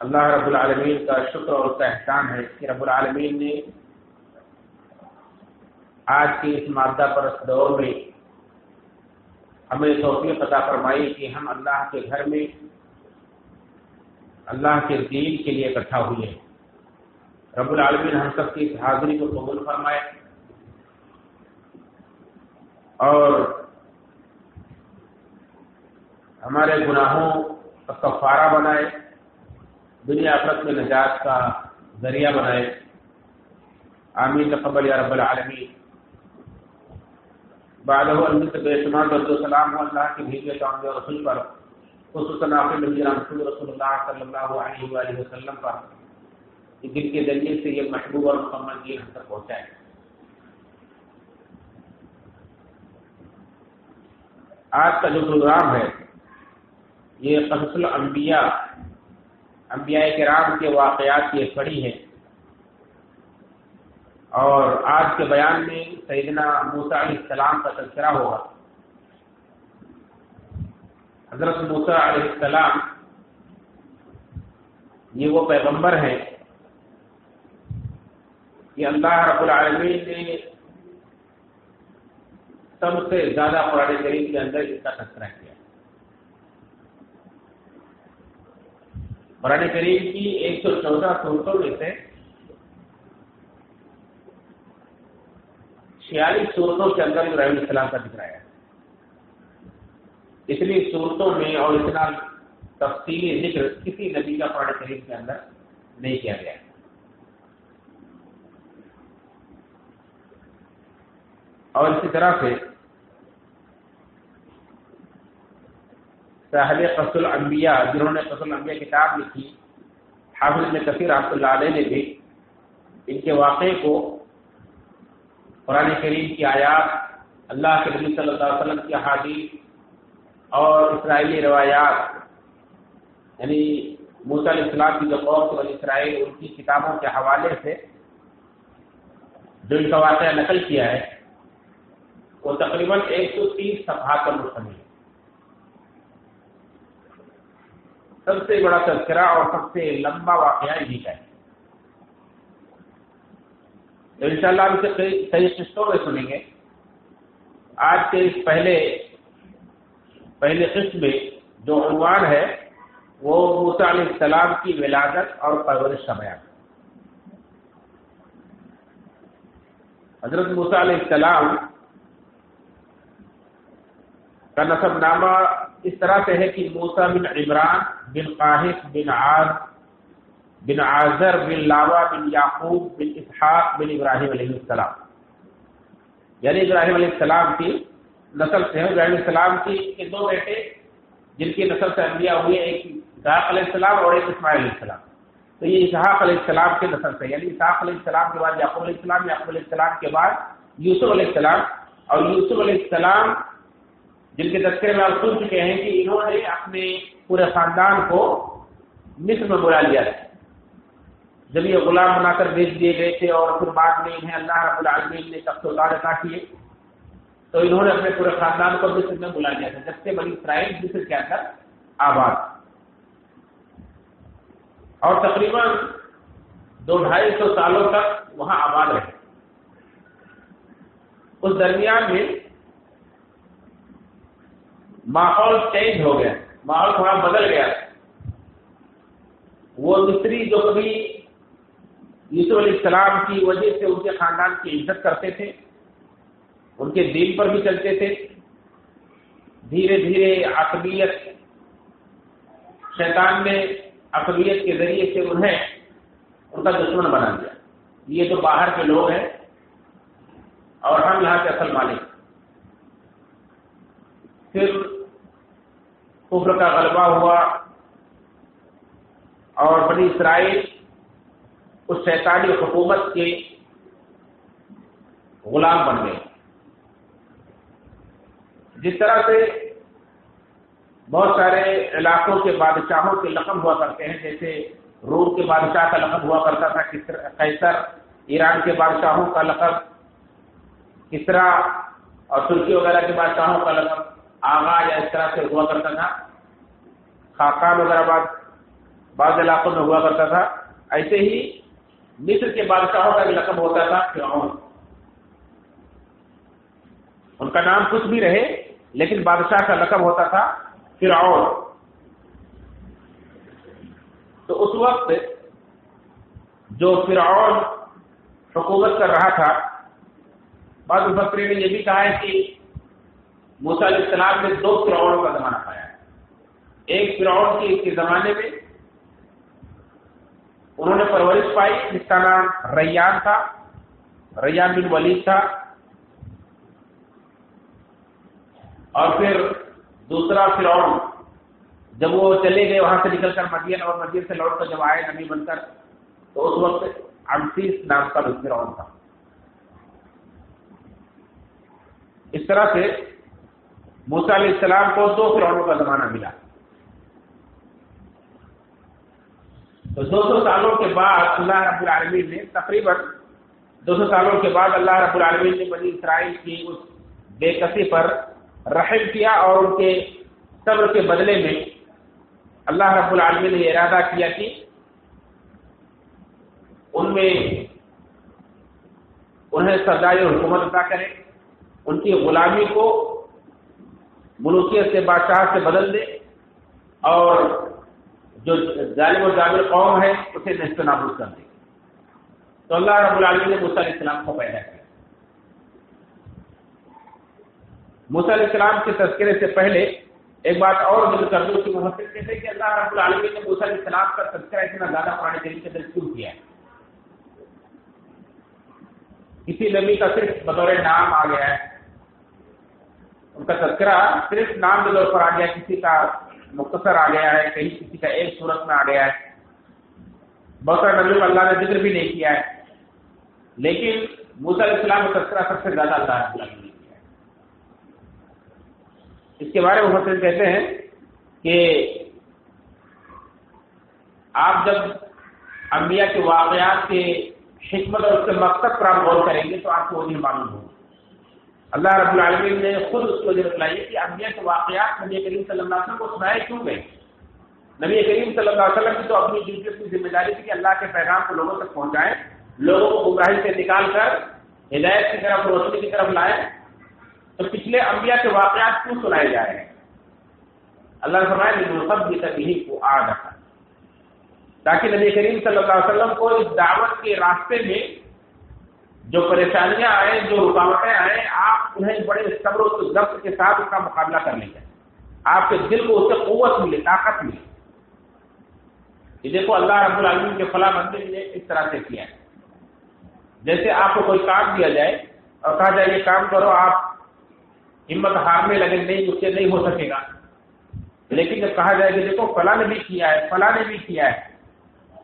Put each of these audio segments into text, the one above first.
اللہ رب العالمین کا شکر اور اس کا احسان ہے کہ رب العالمین نے آج کے اس مادہ پرست دور میں ہمیں توفیق عطا فرمائی کہ ہم اللہ کے گھر میں اللہ کے دین کے لیے اکٹھا ہوئے ہیں۔ رب العالمین ہم سب کی اس حاضری کو قبول فرمائے اور ہمارے گناہوں کا کفارہ بنائے، دنیا آخرت میں نجات کا ذریعہ بنائے۔ آمین تقبل یا رب العالمین۔ بعدہ انت بے شمار درود و سلام ہو اللہ کے بھیجے کامل رسول پر، خصوصاً آخر نبی رسول اللہ صلی اللہ علیہ وآلہ وسلم پر، جن کے ذریعے سے یہ محبوب اور مکمل دین ہم تک پہنچائے۔ آج کا جو پروگرام ہے یہ قصص الانبیاء، انبیاء کرام کے واقعات کی ایک کڑی ہے، اور آج کے بیان میں سیدنا موسیٰ علیہ السلام کا تذکرہ ہوگا۔ حضرت موسیٰ علیہ السلام یہ وہ پیغمبر ہیں کہ اللہ رب العالمین نے سب سے زیادہ قرآن کریم کے اندر اس کا تذکرہ کیا۔ قرآن کریم کی 114 سورتوں میں سے 46 سورتوں کے اندر ابراہیم علیہ السلام کا ذکر آیا ہے۔ اتنی سورتوں میں اور اتنا تفصیلی ذکر کسی نبی کا قرآن کریم کے اندر نہیں کیا گیا ہے۔ اور اسی طرح سے صاحب قصص الانبیاء، جنہوں نے قصص الانبیاء کتاب لکھی، حافظ ابن کثیر رحمۃ اللہ علیہ نے بھی ان کے واقعے کو قرآن کریم کی آیات، اللہ کے نبی صلی اللہ علیہ وسلم کی احادیث اور اسرائیلی روایات، یعنی موسیٰ علیہ السلام کی جو قوم تھی بنی اسرائیل، ان کی کتابوں کے حوالے سے جو ان کا واقعہ نقل کیا ہے وہ تقریباً 130 صفحات پر مشتمل ہے۔ سب سے بڑا تذکرہ اور سب سے لمبا واقعہ یہی ہے۔ تو انشاءاللہ ہم اسے کئی قسطوں میں سنیں گے۔ آج کے اس پہلے قسط میں جو عنوان ہے وہ موسیٰ علیہ السلام کی ولادت اور پرورش کا بیان۔ حضرت موسیٰ علیہ السلام کا نسب نامہ اس طرح سے ہے کہ موسیٰ بن عمران بن قاہث بن عاد بن عازر بن لاوا بن یعقوب بن اسحاق بن ابراہیم علیہ السلام، یعنی ابراہیم علیہ السلام کی نسل سے ہے۔ ابراہیم علیہ السلام کے دو بیٹے جن کی نسل سے انبیاء ہوئے، ایک اسحاق علیہ السلام اور ایک اسماعیل علیہ السلام۔ تو یہ اسحاق علیہ السلام کے نسل سے، یعنی اسحاق علیہ السلام کے بعد یعقوب علیہ السلام، یعقوب علیہ السلام کے بعد یوسف علیہ السلام، اور یوسف علیہ السلام جن کے تذکرے میں آپ سن چکے ہیں کہ انہوں نے اپنے پورے خاندان کو مصر میں بلا لیا تھا جب یہ غلام بنا کر بیچ دیے گئے تھے، اور پھر بعد میں انہیں اللہ رب العالمین نے تخت و تاج عطا کیے، تو انہوں نے اپنے پورے خاندان کو مصر میں بلا لیا تھا، جب سے بنی اسرائیل مصر کے اندر آباد، اور تقریباً 200-250 سالوں تک وہاں آباد رہے۔ اس درمیان میں ماحول چینج ہو گیا، ماحول تھوڑا بدل گیا۔ وہ مصری جو کبھی یوسف علیہ السلام کی وجہ سے ان کے خاندان کی عزت کرتے تھے، ان کے دین پر بھی چلتے تھے، دھیرے دھیرے عصبیت، شیطان نے عصبیت کے ذریعے سے انہیں ان کا دشمن بنا دیا۔ یہ تو باہر کے لوگ ہیں اور ہم یہاں کے اصل مالک۔ پھر کفر کا غلبہ ہوا اور بنی اسرائیل اس شیطانی حکومت کے غلام بن گئے۔ جس طرح سے بہت سارے علاقوں کے بادشاہوں کے لقب ہوا کرتے ہیں، جیسے روم کے بادشاہ کا لقب ہوا کرتا تھا قیصر، ایران کے بادشاہوں کا لقب کسرا، اور ترکی وغیرہ کے بادشاہوں کا لقب آغا، یا اس طرح سے ہوا کرتا تھا۔ خاقان وغیرہ بعد بعض علاقوں میں ہوا کرتا تھا. ایسے ہی مصر کے بادشاہوں کا بھی لقب ہوتا تھا فرعون. ان کا نام کچھ بھی رہے لیکن بادشاہ کا لقب ہوتا تھا فرعون. تو اس وقت جو فرعون حکومت کر رہا تھا، بعض مفسرین نے یہ بھی کہا ہے کہ موسیٰ علیہ السلام نے 2 فرعونوں کا زمانہ پایا ہے. ایک فرعون کے زمانے میں انہوں نے پرورش پائی جس کا نام ریان تھا، ریان بن ولید تھا. اور پھر دوسرا فرعون جب وہ چلے گئے وہاں سے نکل کر مدین، اور مدین سے لوٹ کر جب آئے نبی بن کر، تو اس وقت عمسیس نام کا بھی فرعون تھا. اس طرح سے موسیٰ علیہ السلام کو 2 فرعونوں کا زمانہ ملا. تو 200 سالوں کے بعد اللہ رب العالمین نے، تقریباً 200 سالوں کے بعد اللہ رب العالمین نے بنی اسرائیل کی اس بے کسی پر رحم کیا، اور ان کے صبر کے بدلے میں اللہ رب العالمین نے یہ ارادہ کیا کہ ان میں انہیں سرداری حکومت عطا کرے، ان کی غلامی کو ملوکیت سے، بادشاہ سے بدل دے، اور جو ظالم و جابر قوم ہے اسے نیست و نابود کر دے. تو اللہ رب العالمین نے موسیٰ علیہ السلام کو پیدا کیا. موسیٰ علیہ السلام کے تذکرے سے پہلے ایک بات اور ذکر کر دوں کہ محسن کہتے ہیں کہ اللہ رب العالمین نے موسیٰ علیہ السلام کا تذکرہ اتنا زیادہ قرآن کریم کے اندر کیوں کیا ہے. کسی نبی کا صرف بطور نام آ گیا ہے، ان کا تذکرہ صرف نام کے طور پر آ گیا، کسی کا مختصر آ گیا ہے، کہیں کسی کا ایک صورت میں آ گیا ہے. بہت سارے نبیوں کا اللہ نے ذکر بھی نہیں کیا ہے، لیکن موسیٰ علیہ السلام کا تذکرہ سب سے زیادہ اللہ رب العالمین نے کیا ہے. اس کے بارے میں مفسرین کہتے ہیں کہ آپ جب انبیاء کے واقعات کے حکمت اور اس کے مقصد پر آپ غور کریں گے تو آپ کو وجہ معلوم ہوگا. اللہ رب العالمین نے خود اس کو وجہ بتلائی ہے کہ انبیاء کے واقعات نبی کریم صلی اللہ علیہ وسلم کو سنائے کیوں گئے. نبی کریم صلی اللہ علیہ وسلم کی تو اپنی ڈیوٹی، اپنی ذمہ داری تھی کہ اللہ کے پیغام کو لوگوں تک پہنچائیں، لوگوں کو گمراہی سے نکال کر ہدایت کی طرف، روشنی کی طرف لائیں. تو پچھلے انبیاء کے واقعات کیوں سنائے جا رہے ہیں؟ اللہ نے فرمایا لِنُثَبِّتَ بِهِ فُؤَادَكَ، تاکہ نبی کریم صلی اللہ علیہ وسلم کو اس دعوت کے راستے میں جو پریشانیاں آئیں، جو رکاوٹیں آئیں، آپ انہیں بڑے صبر و ضبط کے ساتھ اس کا مقابلہ کر لیں گے. آپ کے دل کو اس سے قوت ملے، طاقت ملے. یہ دیکھو اللہ رب العالمین کے فلاں بندے نے اس طرح سے کیا ہے. جیسے آپ کو کوئی کام دیا جائے اور کہا جائے یہ کام کرو، آپ ہمت ہارنے لگے، نہیں مجھ سے نہیں ہو سکے گا. لیکن جب کہا جائے کہ دیکھو فلاں نے بھی کیا ہے، فلاں نے بھی کیا ہے،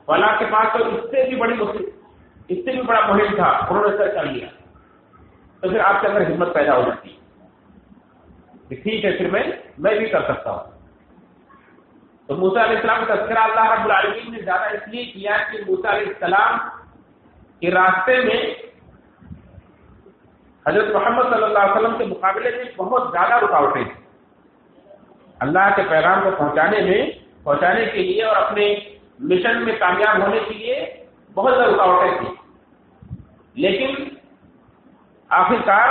فلاں کے پاس تو اس سے بھی بڑی مشکل، اس سے بھی بڑا مہم تھا، انہوں نے سر کر لیا، تو پھر آپ کے اندر ہمت پیدا ہو جاتی ہے. ٹھیک ہے، پھر میں بھی کر سکتا ہوں. تو موسیٰ علیہ السلام کا تذکرہ اللہ رب العالمین نے زیادہ اس لیے کیا کہ موسیٰ علیہ السلام کے راستے میں حضرت محمد صلی اللہ علیہ وسلم کے مقابلے میں بہت زیادہ رکاوٹیں تھیں. اللہ کے پیغام کو پہنچانے کے لیے اور اپنے مشن میں کامیاب ہونے کے لیے بہت زیادہ رکاوٹیں تھیں. لیکن آخرکار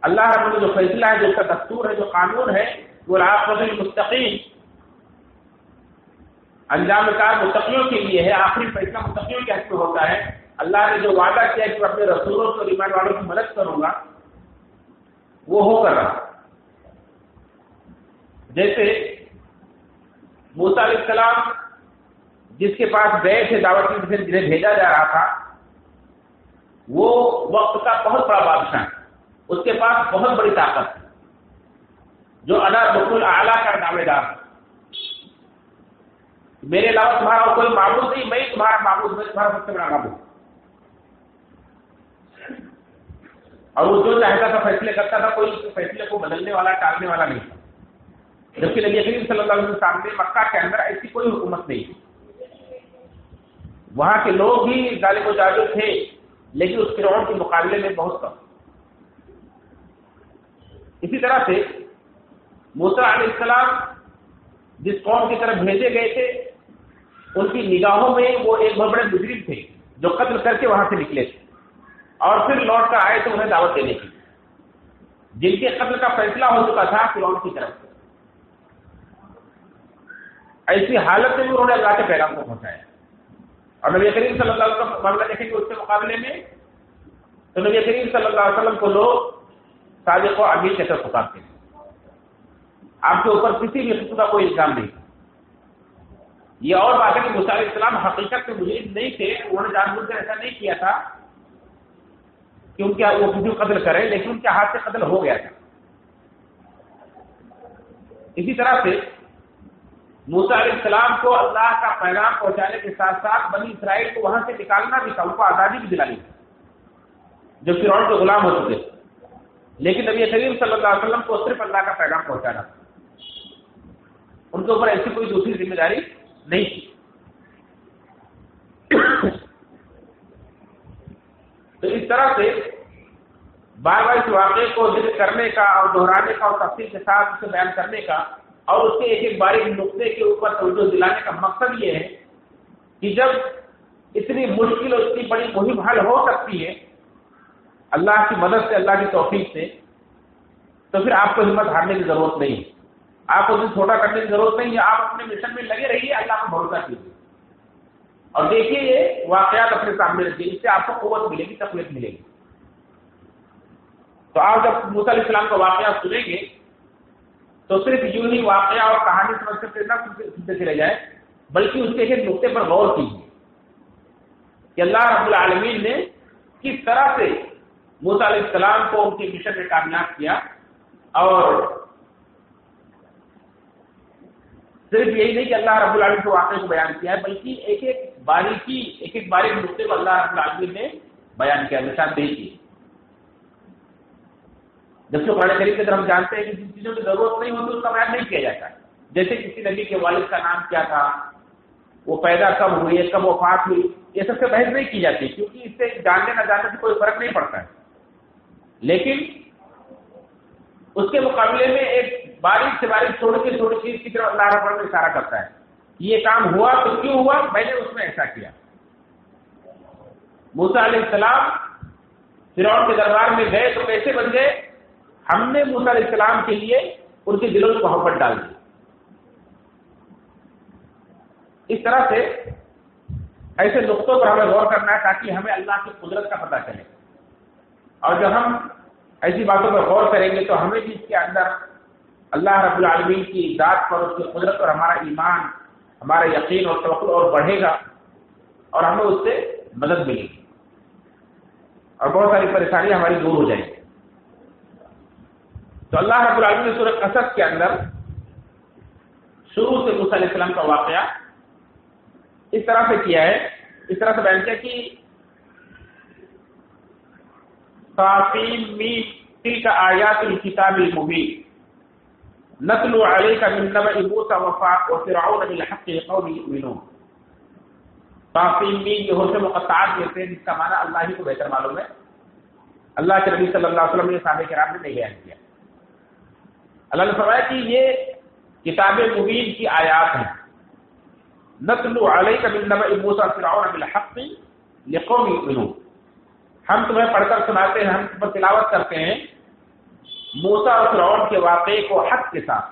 اللہ رب نے جو فیصلہ ہے، جو اس کا دستور ہے، جو قانون ہے، وہ العاقبۃ للمتقین، انجام کار متقیوں کے لیے ہے. آخری فیصلہ متقیوں کے حق میں ہوتا ہے. اللہ نے جو وعدہ کیا کہ میں اپنے رسولوں اور ایمان والوں کی مدد کروں گا، وہ ہو کر رہا. جیسے موسیٰ علیہ السلام جس کے پاس گئے تھے دعوت سے جنہیں بھیجا جا رہا تھا، وہ وقت کا بہت بڑا بادشاہ ہے، اس کے پاس بہت بڑی طاقت ہے، جو انا رب الاعلیٰ کا دعوے دار ہے. میرے علاوہ تمہارا کوئی معبود نہیں، میں ہی تمہارا معبود، میں تمہارا سب سے بڑا معبود. اور وہ جو چاہتا تھا فیصلے کرتا تھا، کوئی اس فیصلے کو بدلنے والا، ٹالنے والا نہیں تھا. جبکہ نبی کریم صلی اللہ علیہ وسلم کے سامنے مکہ کے اندر ایسی کوئی حکومت نہیں تھی. وہاں کے لوگ بھی ظالم و جابر تھے، لیکن اس فرعون کے مقابلے میں بہت کم. اسی طرح سے موسیٰ علیہ السلام جس قوم کی طرف بھیجے گئے تھے، ان کی نگاہوں میں وہ ایک بہت بڑے مجرم تھے جو قتل کر کے وہاں سے نکلے تھے اور پھر لوٹ کر آئے تو انہیں دعوت دینے کی، جن کے قتل کا فیصلہ ہو چکا تھا فرعون کی طرف سے۔ ایسی حالت میں بھی انہوں نے اللہ کے پیغام کو پہنچایا، اور نبی کریم صلی اللہ علیہ وسلم کا معاملہ دیکھیں گے اس کے مقابلے میں، تو نبی کریم صلی اللہ علیہ وسلم کو لوگ صادق و امین کہہ کر پکارتے ہیں، آپ کے اوپر کسی بھی قسم کا کوئی الزام نہیں۔ یہ اور بات ہے کہ موسیٰ علیہ السلام حقیقت میں مجرم نہیں تھے، انہوں نے جان بوجھ کر ایسا نہیں کیا تھا کہ ان کے وہ کسی کو قتل کرے، لیکن ان کے ہاتھ سے قتل ہو گیا تھا۔ اسی طرح سے موسیٰ علیہ السلام کو اللہ کا پیغام پہنچانے کے ساتھ ساتھ بنی اسرائیل کو وہاں سے نکالنا بھی تھا، ان کو آزادی بھی دلانی تھی جو فرعون کے غلام ہو چکے تھے، لیکن نبی کریم صلی اللہ علیہ وسلم کو صرف اللہ کا پیغام پہنچانا تھا، ان کے اوپر ایسی کوئی دوسری ذمہ داری نہیں تھی۔ تو اس طرح سے بار بار اس واقعے کو ذکر کرنے کا اور دہرانے کا اور تفصیل کے ساتھ اسے بیان کرنے کا اور اس کے ایک ایک باریک نقطے کے اوپر توجہ دلانے کا مقصد یہ ہے کہ جب اتنی مشکل اور اتنی بڑی مہم حل ہو سکتی ہے اللہ کی مدد سے، اللہ کی توفیق سے، تو پھر آپ کو ہمت ہارنے کی ضرورت نہیں ہے، آپ کو چھوٹا کرنے کی ضرورت نہیں ہے، آپ اپنے مشن میں لگے رہیے، اللہ کو بھروسہ کیجیے اور دیکھیے یہ واقعات اپنے سامنے رکھیے، اس سے آپ کو قوت ملے گی، تقویت ملے گی۔ تو آپ جب موسیٰ علیہ السلام کا واقعہ سنیں گے تو صرف یوں ہی واقعہ اور کہانی سمجھ کر نہ سنتے چلے جائیں، بلکہ اس کے ایک نقطے پر غور کیجیے کہ اللہ رب العالمین نے کس طرح سے موسیٰ علیہ السلام کو ان کے مشن میں کامیاب کیا، اور صرف یہی نہیں کہ اللہ رب العالمین کے واقعے کو بیان کیا ہے، بلکہ ایک ایک باریک نقطے کو اللہ رب العالمین نے بیان کیا، نشاندہی کی۔ جبکہ قرآن کریم کے اندر ہم جانتے ہیں کہ جن چیزوں کی ضرورت نہیں ہوتی اس کا بیان نہیں کیا جاتا، جیسے کسی نبی کے والد کا نام کیا تھا، وہ پیدا کب ہوئی، کب وفات ہوئی، یہ سب سے بحث نہیں کی جاتی، کیونکہ اس سے جاننے نہ جاننے سے کوئی فرق نہیں پڑتا ہے۔ لیکن اس کے مقابلے میں ایک باریک سے باریک چھوٹی چیز کی طرف اللہ رب العالمین اشارہ کرتا ہے، یہ کام ہوا تو کیوں ہوا، میں نے اس میں ایسا کیا۔ موسیٰ علیہ السلام فرعون کے دربار میں گئے تو کیسے بن گئے، ہم نے موسیٰ علیہ السلام کے لیے ان کے دلوں میں محبت ڈال دی۔ اس طرح سے ایسے نقطوں پر ہمیں غور کرنا ہے تاکہ ہمیں اللہ کی قدرت کا پتہ چلے، اور جب ہم ایسی باتوں پر غور کریں گے تو ہمیں بھی اس کے اندر اللہ رب العالمین کی ذات پر، اس کی قدرت پر ہمارا ایمان، ہمارا یقین اور توکل اور بڑھے گا، اور ہمیں اس سے مدد ملے گی اور بہت ساری پریشانیاں ہماری دور ہو جائیں گی۔ تو اللہ رب العالمین نے سورۃ قصص کے اندر شروع سے موسیٰ علیہ السلام کا واقعہ اس طرح سے کیا ہے، اس طرح سے بیان کیا کہ طاسیم میم تلک آیات الکتاب المبین نتلو علیک من نبأ موسیٰ وفرعون بالحق لقوم یؤمنون۔ طاسیم میم یہ حروف مقطعات کہتے ہیں، جس کا معنی اللہ ہی کو بہتر معلوم ہے، اللہ کے نبی صلی اللہ علیہ وسلم نے صحابہ کرام نے نہیں بیان کیا۔ اللہ نے فرمایا کہ یہ کتاب مبین کی آیات ہیں، نتلو علیک من نبأ موسیٰ وفرعون بالحق لقوم یؤمنون، ہم تمہیں پڑھ کر سناتے ہیں، ہم تم پر تلاوت کرتے ہیں موسیٰ اور فرعون کے واقعے کو حق کے ساتھ،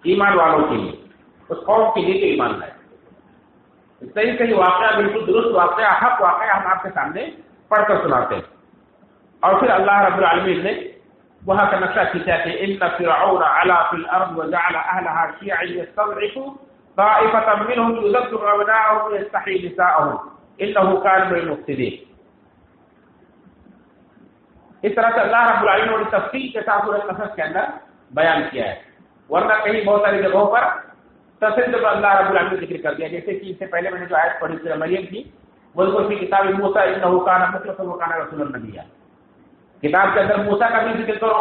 ایمان والوں کے لیے، اس قوم کے لیے جو ایمان لائے۔ صحیح واقعہ، بالکل درست واقعہ، حق واقعہ ہم آپ کے سامنے پڑھ کر سناتے ہیں۔ اور پھر اللہ رب العالمین نے وہاں کا نقشہ کھینچا کہ ان فرعون علا فی الارض وجعل اہلها شیعا یستضعف طائفة منهم یذبح ابناءهم ویستحیی نساءهم انه کان من المفسدین۔ اس طرح سے اللہ رب العالمین نے تفصیل کے ساتھ سورۃ قصص کے اندر بیان کیا ہے، ورنہ کہیں بہت ساری جگہوں پر تفصیل اللہ رب العالمین نے ذکر کر دیا، جیسے کہ اس سے پہلے میں نے جو آیت پڑھی سورۃ مریم کی، وذکر فی کتاب موسیٰ انہ کان مخلصا وکان رسولا نبیا، کتاب کے اندر موسیٰ کا بھی ذکر کرو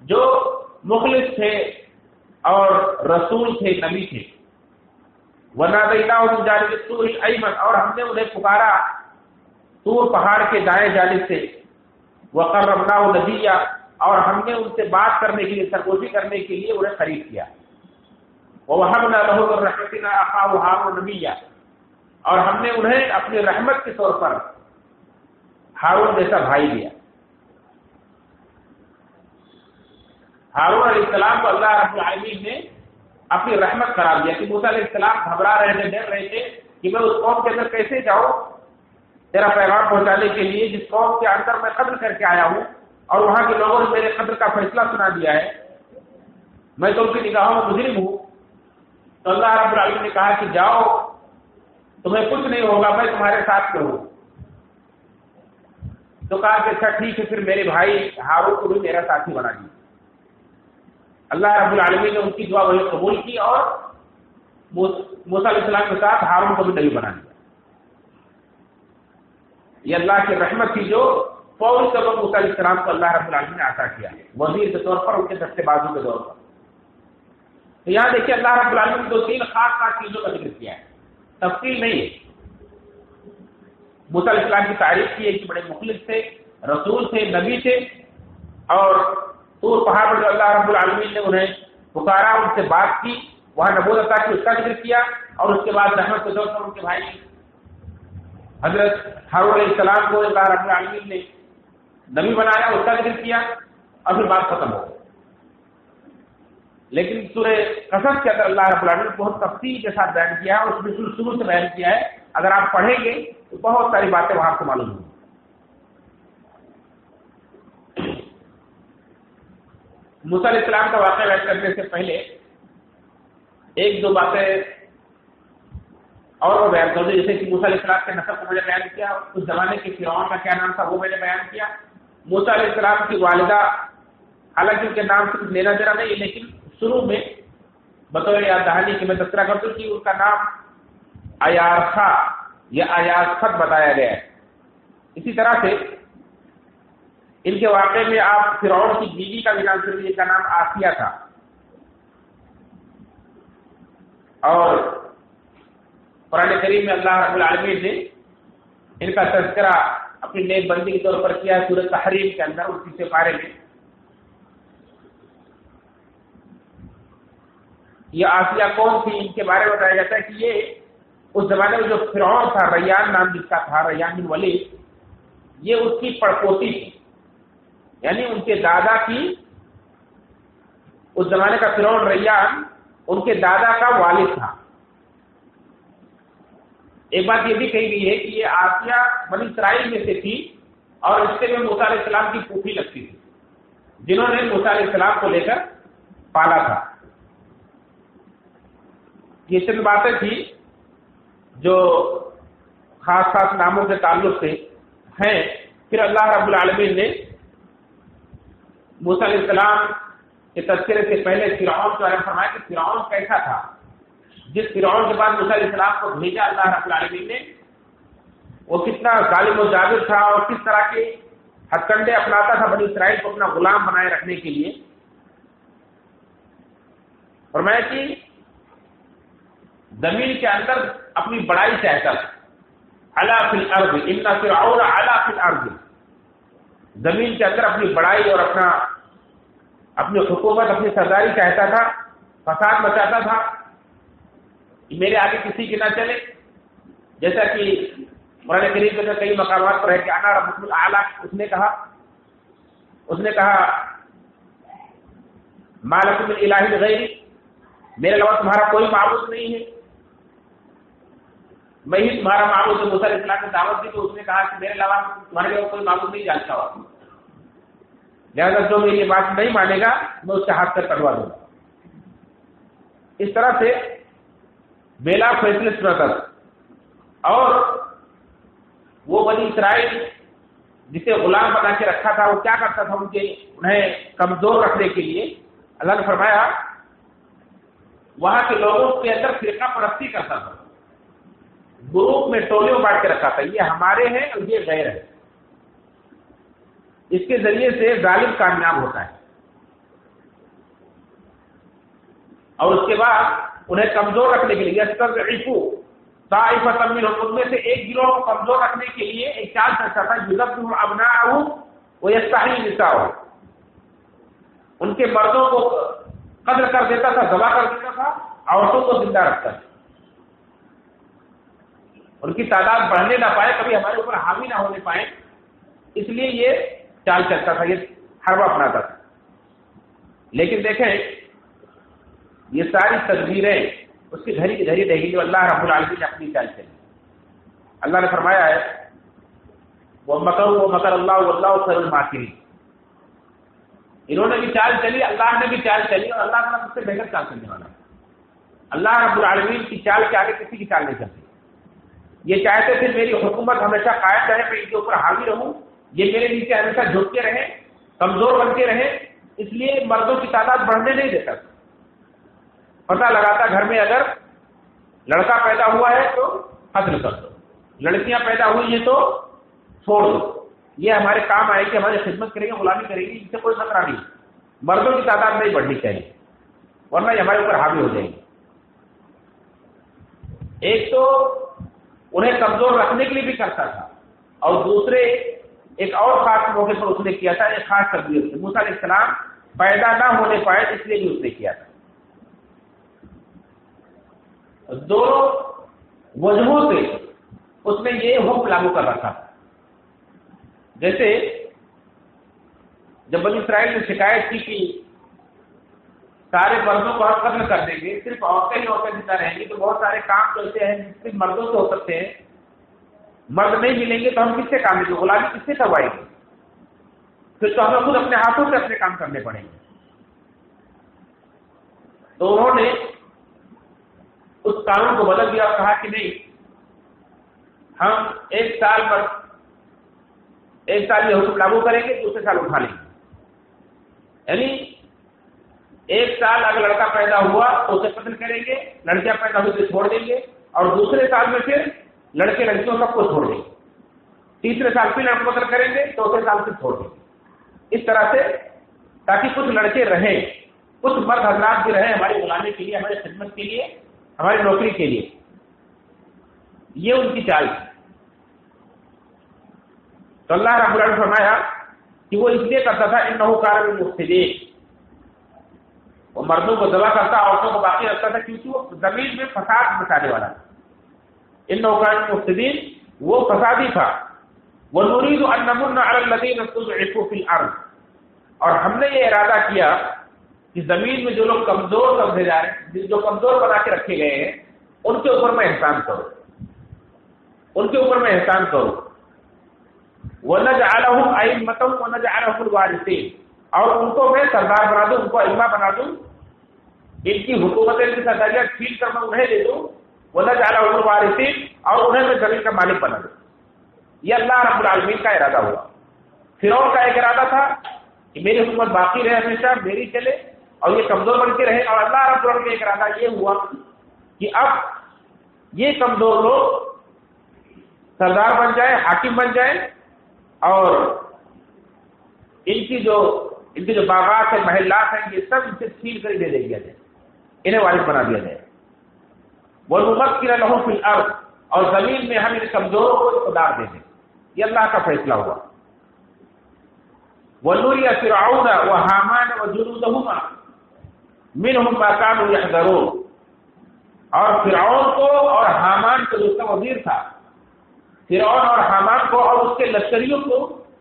جو مخلص تھے اور رسول تھے، نبی تھے۔ وَنَادَيْنَاهُ مِنْ جَانِبِ الطُّورِ الْأَيْمَنِ، اور ہم نے انہیں پکارا طور پہاڑ کے دائیں جانب سے، وَقَرَّبْنَاهُ نَجِيًّا، اور ہم نے ان سے بات کرنے کے لیے، سرگوشی کرنے کے لیے انہیں قریب کیا۔ وَوَهَبْنَا لَهُ مِن رَّحْمَتِنَا أَخَاهُ هَارُونَ نَبِيًّا، اور ہم نے انہیں اپنی رحمت کے طور پر ہارون جیسا بھائی دیا۔ ہارون علیہ السلام کو اللہ رب العالمین نے اپنی رحمت قرار دیا کہ موسیٰ علیہ السلام گھبرا رہے تھے، ڈر رہے تھے کہ میں اس قوم کے اندر کیسے جاؤں تیرا پیغام پہنچانے کے لیے، جس قوم کے اندر میں قتل کر کے آیا ہوں اور وہاں کے لوگوں نے میرے قتل کا فیصلہ سنا دیا ہے، میں تو ان کی نگاہوں میں مجرم ہوں۔ تو اللہ رب العالمین نے کہا کہ جاؤ، تمہیں کچھ نہیں ہوگا، میں تمہارے ساتھ میں ہوں۔ تو کہا کہ اچھا ٹھیک ہے، پھر میرے بھائی ہارون کو بھی میرا ساتھی بنا دیا۔ اللہ رب العالمین نے ان کی دعا وہی قبول کی اور موسیٰ علیہ السلام کے ساتھ ہارون کو بھی نبی بنا دیا۔ یہ اللہ کی رحمت تھی جو فوری طور پر موسیٰ علیہ السلام کو اللہ رب العالمین نے عطا کیا ہے، وزیر کے طور پر، ان کے دستے بازو کے طور پر۔ تو یہاں دیکھیے اللہ رب العالمین نے دو تین خاص چیزوں کا ذکر کیا ہے، تفصیل نہیں ہے۔ موسیٰ علیہ السلام کی تعریف کی ہے کہ بڑے مخلص تھے، رسول تھے، نبی تھے، اور طور پہاڑ پر جو اللہ رب العالمین نے انہیں پکارا، ان سے بات کی، وہاں نبوت عطا کی، اس کا ذکر کیا، اور اس کے بعد رحمت کے طور پر ان کے بھائی حضرت ہارون علیہ السلام کو اللہ رب العالمین نے نبی بنایا، اس کا ذکر کیا، اور پھر بات ختم ہو گئی۔ لیکن سورہ قصص کے اندر اللہ رب العالمین نے بہت تفصیل کے ساتھ بیان کیا ہے، اس میں شروع سے بیان کیا ہے، اگر آپ پڑھیں گے تو بہت ساری باتیں وہاں سے معلوم ہوں۔ موسیٰ علیہ السلام کا واقعہ بیان کرنے سے پہلے ایک دو باتیں اور وہ بیان کر دوں، جیسے کہ موسیٰ علیہ السلام کے نسب کو میں نے بیان کیا، اس زمانے کے فرعون کا کیا نام تھا وہ میں نے بیان کیا۔ موسیٰ علیہ السلام کی والدہ، حالانکہ ان کے نام سے کچھ لینا دینا نہیں ہے، لیکن شروع میں بطور یاد دہانی کہ میں تذکرہ کر دوں کہ ان کا نام ایارخا یا ایارخت بتایا گیا ہے۔ اسی طرح سے ان کے واقعے میں آپ فرعون کی بیوی کا بھی نام سن لیجیے، کا نام آسیہ تھا، اور قرآن کریم میں اللہ رب العالمین نے ان کا تذکرہ اپنی نیک بندی کے طور پر کیا ہے سورۃ تحریم کے اندر، اس کے بارے میں۔ یہ آسیہ کون تھی، ان کے بارے میں بتایا جاتا ہے کہ یہ اس زمانے میں جو فرعون تھا، ریان نام جس کا تھا، ریان بن ولید، یہ اس کی پڑپوتی تھی، یعنی ان کے دادا کی، اس زمانے کا فرعون ریان ان کے دادا کا والد تھا۔ ایک بات یہ بھی کہی گئی ہے کہ یہ آسیہ بنی اسرائیل میں سے تھی، اور اس سے میں موسیٰ علیہ السلام کی پھوپھی لگتی تھی، جنہوں نے موسیٰ علیہ السلام کو لے کر پالا تھا۔ یہ چند باتیں تھی جو خاص ناموں کے تعلق سے ہیں۔ پھر اللہ رب العالمین نے موسیٰ علیہ السلام کے تذکرے سے پہلے فرعون کے بارے میں فرمایا کہ فرعون کیسا تھا۔ جس فرعون کے بعد موسیٰ علیہ السلام کو بھیجا اللہ رب العالمین نے، وہ کتنا ظالم و جابر تھا، اور کس طرح کے ہتھ کنڈے اپناتا تھا بنی اسرائیل کو اپنا غلام بنائے رکھنے کے لیے۔ فرمایا کہ زمین کے اندر اپنی بڑائی چاہتا تھا، علا فی الارض ان فرعون علا فی الارض، زمین کے اندر اپنی بڑائی اور اپنی حکومت، اپنی سرداری چاہتا تھا، فساد مچاتا تھا، میرے آگے کسی کی نہ چلے، جیسا کہ قرآن کریم کے کئی مقامات پر ہے کہ انا ربکم الاعلی، اس نے کہا ما لکم من الہ غیری، میرے علاوہ تمہارا کوئی معبود نہیں ہے، میں ہی تمہارا معبود ہوں۔ موسیٰ علیہ السلام نے دعوت دی تو اس نے کہا کہ میرے علاوہ تمہارے علاوہ کوئی معبود نہیں جانتا ہوا، لہٰذا جو میری یہ بات نہیں مانے گا میں اس کے ہاتھ سے کٹوا دوں گا۔ اس طرح سے بیلا فیصلے سناتا تھا، اور وہ بنی اسرائیل جسے غلام بنا کے رکھا تھا، وہ کیا کرتا تھا انہیں کمزور رکھنے کے لیے اللہ نے فرمایا وہاں کے لوگوں کے اندر فرقہ پرستی کرتا تھا، گروپ میں ٹولے بانٹ کے رکھا تھا، یہ ہمارے ہیں اور یہ غیر ہے۔ اس کے ذریعے سے ظالم کامیاب ہوتا ہے، اور اس کے بعد انہیں کمزور رکھنے کے لیے طائفۃ منھم، ان میں سے ایک گروہ کو کمزور رکھنے کے لیے ایک چال چلتا تھا، یذبح ابناءہم ویستحیی نساءہم، ان کے مردوں کو قتل کر دیتا تھا، ذبح کر دیتا تھا، عورتوں کو زندہ رکھتا ہے، ان کی تعداد بڑھنے نہ پائے، کبھی ہمارے اوپر حاوی نہ ہونے پائے، اس لیے یہ چال چلتا تھا، یہ حربہ اپناتا تھا۔ لیکن دیکھیں یہ ساری تدبیریں اس کی گھڑی کی گھڑی رہے گی جو اللہ رب العالمین نے اپنی چال چلی۔ اللہ نے فرمایا ہے وَمَكَرُوا وَمَكَرَ اللَّهُ وَاللَّهُ خَيْرُ الْمَاكِرِينَ، انہوں نے بھی چال چلی، اللہ نے بھی چال چلی، اور اللہ تعالیٰ سب سے بہتر چال چلنے والا ہے۔ اللہ رب العالمین کی چال کے آگے کسی کی چال نہیں چلتی۔ یہ چاہتے تھے میری حکومت ہمیشہ قائم رہے، میں ان کے اوپر حاوی رہوں، یہ میرے نیچے ہمیشہ جھکتے رہیں، کمزور بنتے رہیں، اس لیے مردوں کی تعداد بڑھنے نہیں دیتا۔ پتہ لگاتا گھر میں اگر لڑکا پیدا ہوا ہے تو قتل کر دو، لڑکیاں پیدا ہوئی ہیں تو چھوڑ دو، یہ ہمارے کام آئے گی، ہماری خدمت کریں گے، غلامی کریں گی، اس سے کوئی خطرہ نہیں، مردوں کی تعداد نہیں بڑھنی چاہیے ورنہ یہ ہمارے اوپر حاوی ہو جائیں گے۔ ایک تو انہیں کمزور رکھنے کے لیے بھی کرتا تھا، اور دوسرے ایک اور خاص موقع پر اس نے کیا تھا، ایک خاص تدبیر سے موسیٰ علیہ السلام پیدا نہ ہونے پائے، اس لیے بھی اس نے کیا تھا۔ دونوں وجہوں سے اس نے یہ حکم لاگو کر رکھا تھا۔ جیسے جب بنی اسرائیل نے شکایت کی کہ سارے مردوں کو ہم قتل کر دیں گے، صرف عورتیں ہی عورتیں زندہ رہیں گی، تو بہت سارے کام تو ایسے ہیں صرف مردوں سے ہو سکتے ہیں، مرد نہیں ملیں گے تو ہم کس سے کام لیں گے، غلامی کس سے کروائیں گے، پھر تو ہمیں خود اپنے ہاتھوں سے اپنے کام کرنے پڑیں گے۔ تو انہوں نے اس قانون کو بدل دیا اور کہا کہ نہیں، ہم ایک سال یہ حکم لاگو کریں گے، دوسرے سال اٹھا لیں گے، یعنی ایک سال اگر لڑکا پیدا ہوا تو اسے قتل کریں گے، لڑکیاں پیدا ہوئی تو چھوڑ دیں گے، اور دوسرے سال میں پھر لڑکے لڑکیوں سب کو چھوڑ دیں گے، تیسرے سال پھر لڑکوں قتل کریں گے، چوتھے سال پھر چھوڑ دیں گے، اس طرح سے تاکہ کچھ لڑکے رہیں، کچھ مرد حضرات بھی رہیں ہماری غلامی کے لیے، ہماری خدمت کے لیے، ہماری نوکری کے لیے۔ یہ ان کی چال تھی۔ تو اللہ رب العالمین نے فرمایا کہ وہ اس لیے کرتا تھا انہ کان من المفسدین، وہ مردوں کو ذبح کرتا، عورتوں کو باقی رکھتا تھا، کیونکہ وہ زمین میں فساد مچانے والا تھا۔ انہ کان من المفسدین، وہ فسادی تھا۔ ونريد ان نمن على الذين استضعفوا في الارض، اور ہم نے یہ ارادہ کیا کہ زمین میں جو لوگ کمزور سمجھے جا رہے ہیں، جو کمزور بنا کے رکھے گئے ہیں، ان کے اوپر میں احسان کروں، ان کے اوپر میں احسان کروں۔ وَنَجْعَلَهُمْ أَئِمَّةً وَنَجْعَلَهُمُ الْوَارِثِينَ، اور ان کو میں سردار بنا دوں، ان کو ائمہ بنا دوں، ان کی حکومت، ان کی سرداریاں چھین کر میں انہیں دے دوں، وَنَجْعَلَهُمُ الْوَارِثِينَ، اور انہیں میں زمین کا مالک بنا دوں۔ یہ اللہ رب العالمین کا ارادہ ہوا۔ فرعون کا ایک ارادہ تھا کہ میری حکومت باقی رہے، ہمیشہ میری چلے، اور یہ کمزور بن کے رہے، اور اللہ رب العالمین کا ایک ارادہ یہ ہوا کہ اب یہ کمزور لوگ سردار بن جائیں، حاکم بن جائیں، اور ان کی جو باغات ہیں، محلات ہیں، یہ سب ان سے چھین کر دے دیا جائے، انہیں وارث بنا دیا جائے۔ وَنُمَكِّنَ لَهُمْ فِي الْأَرْضِ، اور زمین میں ہم ان کمزوروں کو اقتدار دے دیں، یہ اللہ کا فیصلہ ہوا۔ وَنُرِيَ فِرْعَوْنَ وَهَامَانَ وَجُنُودَهُمَا مِنْهُمْ مَا كَانُوا يَحْذَرُونَ، اور فرعون کو اور حامان کو، جو اس کا وزیر تھا، فرعون اور حامان کو اور اس کے لشکریوں کو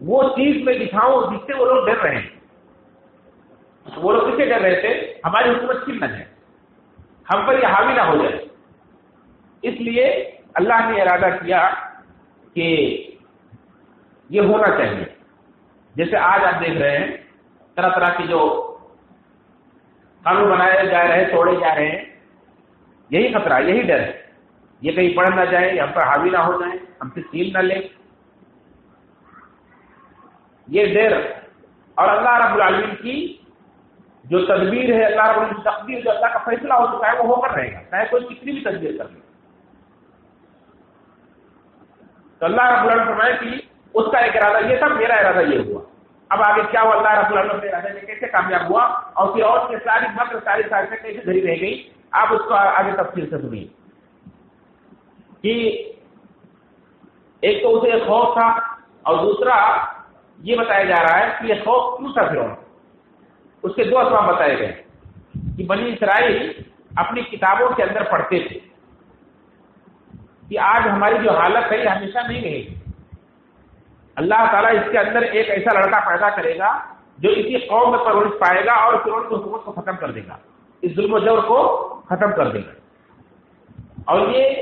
وہ چیز میں دکھاؤں جس سے وہ لوگ ڈر رہے ہیں۔ وہ لوگ کس سے ڈر رہے تھے؟ ہماری حکومت چھن نہ جائے، ہم پر یہ حاوی نہ ہو جائے۔ اس لیے اللہ نے ارادہ کیا کہ یہ ہونا چاہیے۔ جیسے آج آپ دیکھ رہے ہیں طرح طرح کے جو قانون بنائے جا رہے ہیں، توڑے جا رہے ہیں، یہی خطرہ، یہی ڈر ہے، یہ کہیں پڑھ نہ جائے، ہم پر حاوی نہ ہو جائے، ہم سے چھین نہ لیں، یہ ڈر۔ اور اللہ رب العالمین کی جو تدبیر ہے، اللہ رب العالمین کی تقدیر، جو اللہ کا فیصلہ ہو چکا ہے، وہ ہو کر رہے گا، چاہے کوئی کتنی بھی تدبیر کر لے۔ تو اللہ رب العالمین فرمائے کہ اس کا ایک ارادہ یہ تھا، میرا ارادہ یہ ہوا۔ اب آگے کیا ہوا، اللہ رب العالمین کے ارادے میں کیسے کامیاب ہوا، اور پھر اور ساری مکر، ساری سازشیں کیسے دھری رہ گئی، آپ اس کو آگے تفصیل سے سنیے۔ کہ ایک تو اسے خوف تھا، اور دوسرا یہ بتایا جا رہا ہے کہ یہ خوف کیوں تھا فرعون۔ اس کے دو اسباب بتائے گئے کہ بنی اسرائیل اپنی کتابوں کے اندر پڑھتے تھے کہ آج ہماری جو حالت ہے یہ ہمیشہ نہیں رہے گی. اللہ تعالیٰ اس کے اندر ایک ایسا لڑکا پیدا کرے گا جو اسی قوم میں پرورش پائے گا اور فرعون کی حکومت کو ختم کر دے گا, اس ظلم و جور کو ختم کر دے گا. اور یہ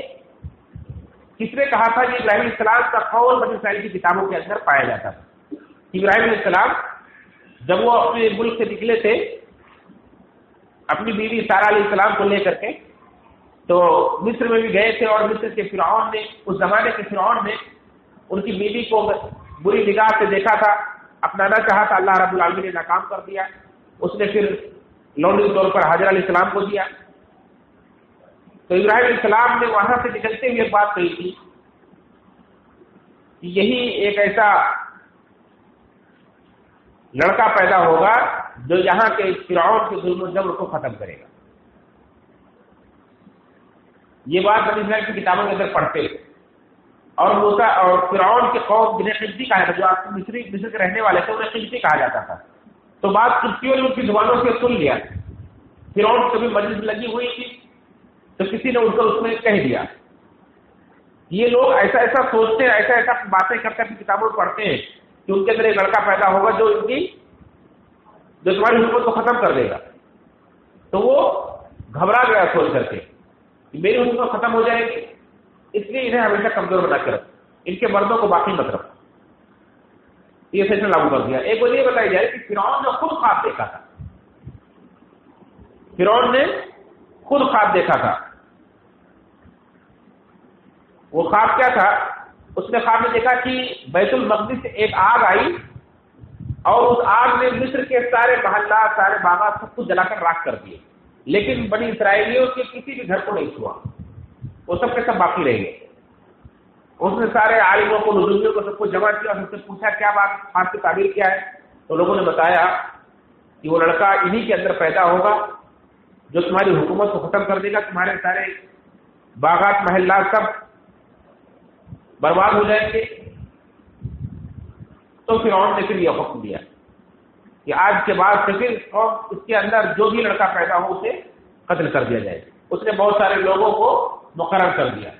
کس نے کہا تھا؟ یہ ابراہیم علیہ السلام کا قول بنی اسرائیل کی کتابوں کے اندر پایا جاتا تھا. ابراہیم علیہ السلام جب وہ اپنے ملک سے نکلے تھے اپنی بیوی سارہ علیہ السلام کو لے کر کے, تو مصر میں بھی گئے تھے, اور مصر کے فرعون نے, اس زمانے کے فرعون نے ان کی بیوی کو بری نگاہ سے دیکھا تھا, اپنانا چاہا تھا. اللہ رب العالمین نے ناکام کر دیا. اس نے پھر لونڈی کے طور پر حاجرہ علیہ السلام کو دیا. تو ابراہیم علیہ السلام نے وہاں سے نکلتے ہوئے ایک بات کہی تھی کہ یہی ایک ایسا لڑکا پیدا ہوگا جو یہاں کے فرعون کے ظلم و جبر کو ختم کرے گا. یہ بات بنی اسرائیل کی کتابوں کے اندر پڑھتے تھے. اور موسیٰ اور فرعون کے قوم جنہیں قبطی کہا جاتا, جو آپ مصر کے رہنے والے تھے انہیں قبطی کہا جاتا تھا. تو بات قبطیوں نے ان کی زبانوں سے سن لیا. فرعون کبھی مجلس لگی ہوئی تھی تو کسی نے ان کو اس میں کہہ دیا یہ لوگ ایسا ایسا سوچتے ہیں, ایسا ایسا باتیں کرتے ہیں, کتابوں میں پڑھتے ہیں کہ ان کے اندر ایک لڑکا پیدا ہوگا جو تمہاری حکومت کو ختم کر دے گا. تو وہ گھبرا گیا سوچ کر کے کہ میری حکومت ختم ہو جائے گی, اس لیے انہیں ہمیشہ کمزور بنا کے رکھو, ان کے مردوں کو باقی مت رکھو. یہ فیصلہ لاگو کر دیا. ایک وجہ یہ بتائی جائے کہ فرعون نے خود خواب دیکھا تھا. فرعون نے خود خواب دیکھا تھا. وہ خواب کیا تھا؟ اس نے خواب میں دیکھا کہ بیت المقدس سے ایک آگ آئی اور اس آگ نے مصر کے سارے محلات, سارے باغات سب کچھ جلا کر راکھ کر دیے, لیکن بنی اسرائیلیوں کے کسی بھی گھر کو نہیں چھوا, وہ سب کے سب باقی رہ گئے. اس نے سارے عالموں کو, نزولیوں کو, سب کو جمع کیا اور اس سے پوچھا کیا بات, خواب کی تعبیر کیا ہے؟ تو لوگوں نے بتایا کہ وہ لڑکا انہی کے اندر پیدا ہوگا جو تمہاری حکومت کو ختم کر دے گا, تمہارے سارے باغات محلات سب برباد ہو جائیں گے. تو فرعون نے پھر یہ حکم دیا کہ آج کے بعد سے پھر اس کے اندر جو بھی لڑکا پیدا ہو اسے قتل کر دیا جائے. اس نے بہت سارے لوگوں کو مقرر کر دیا,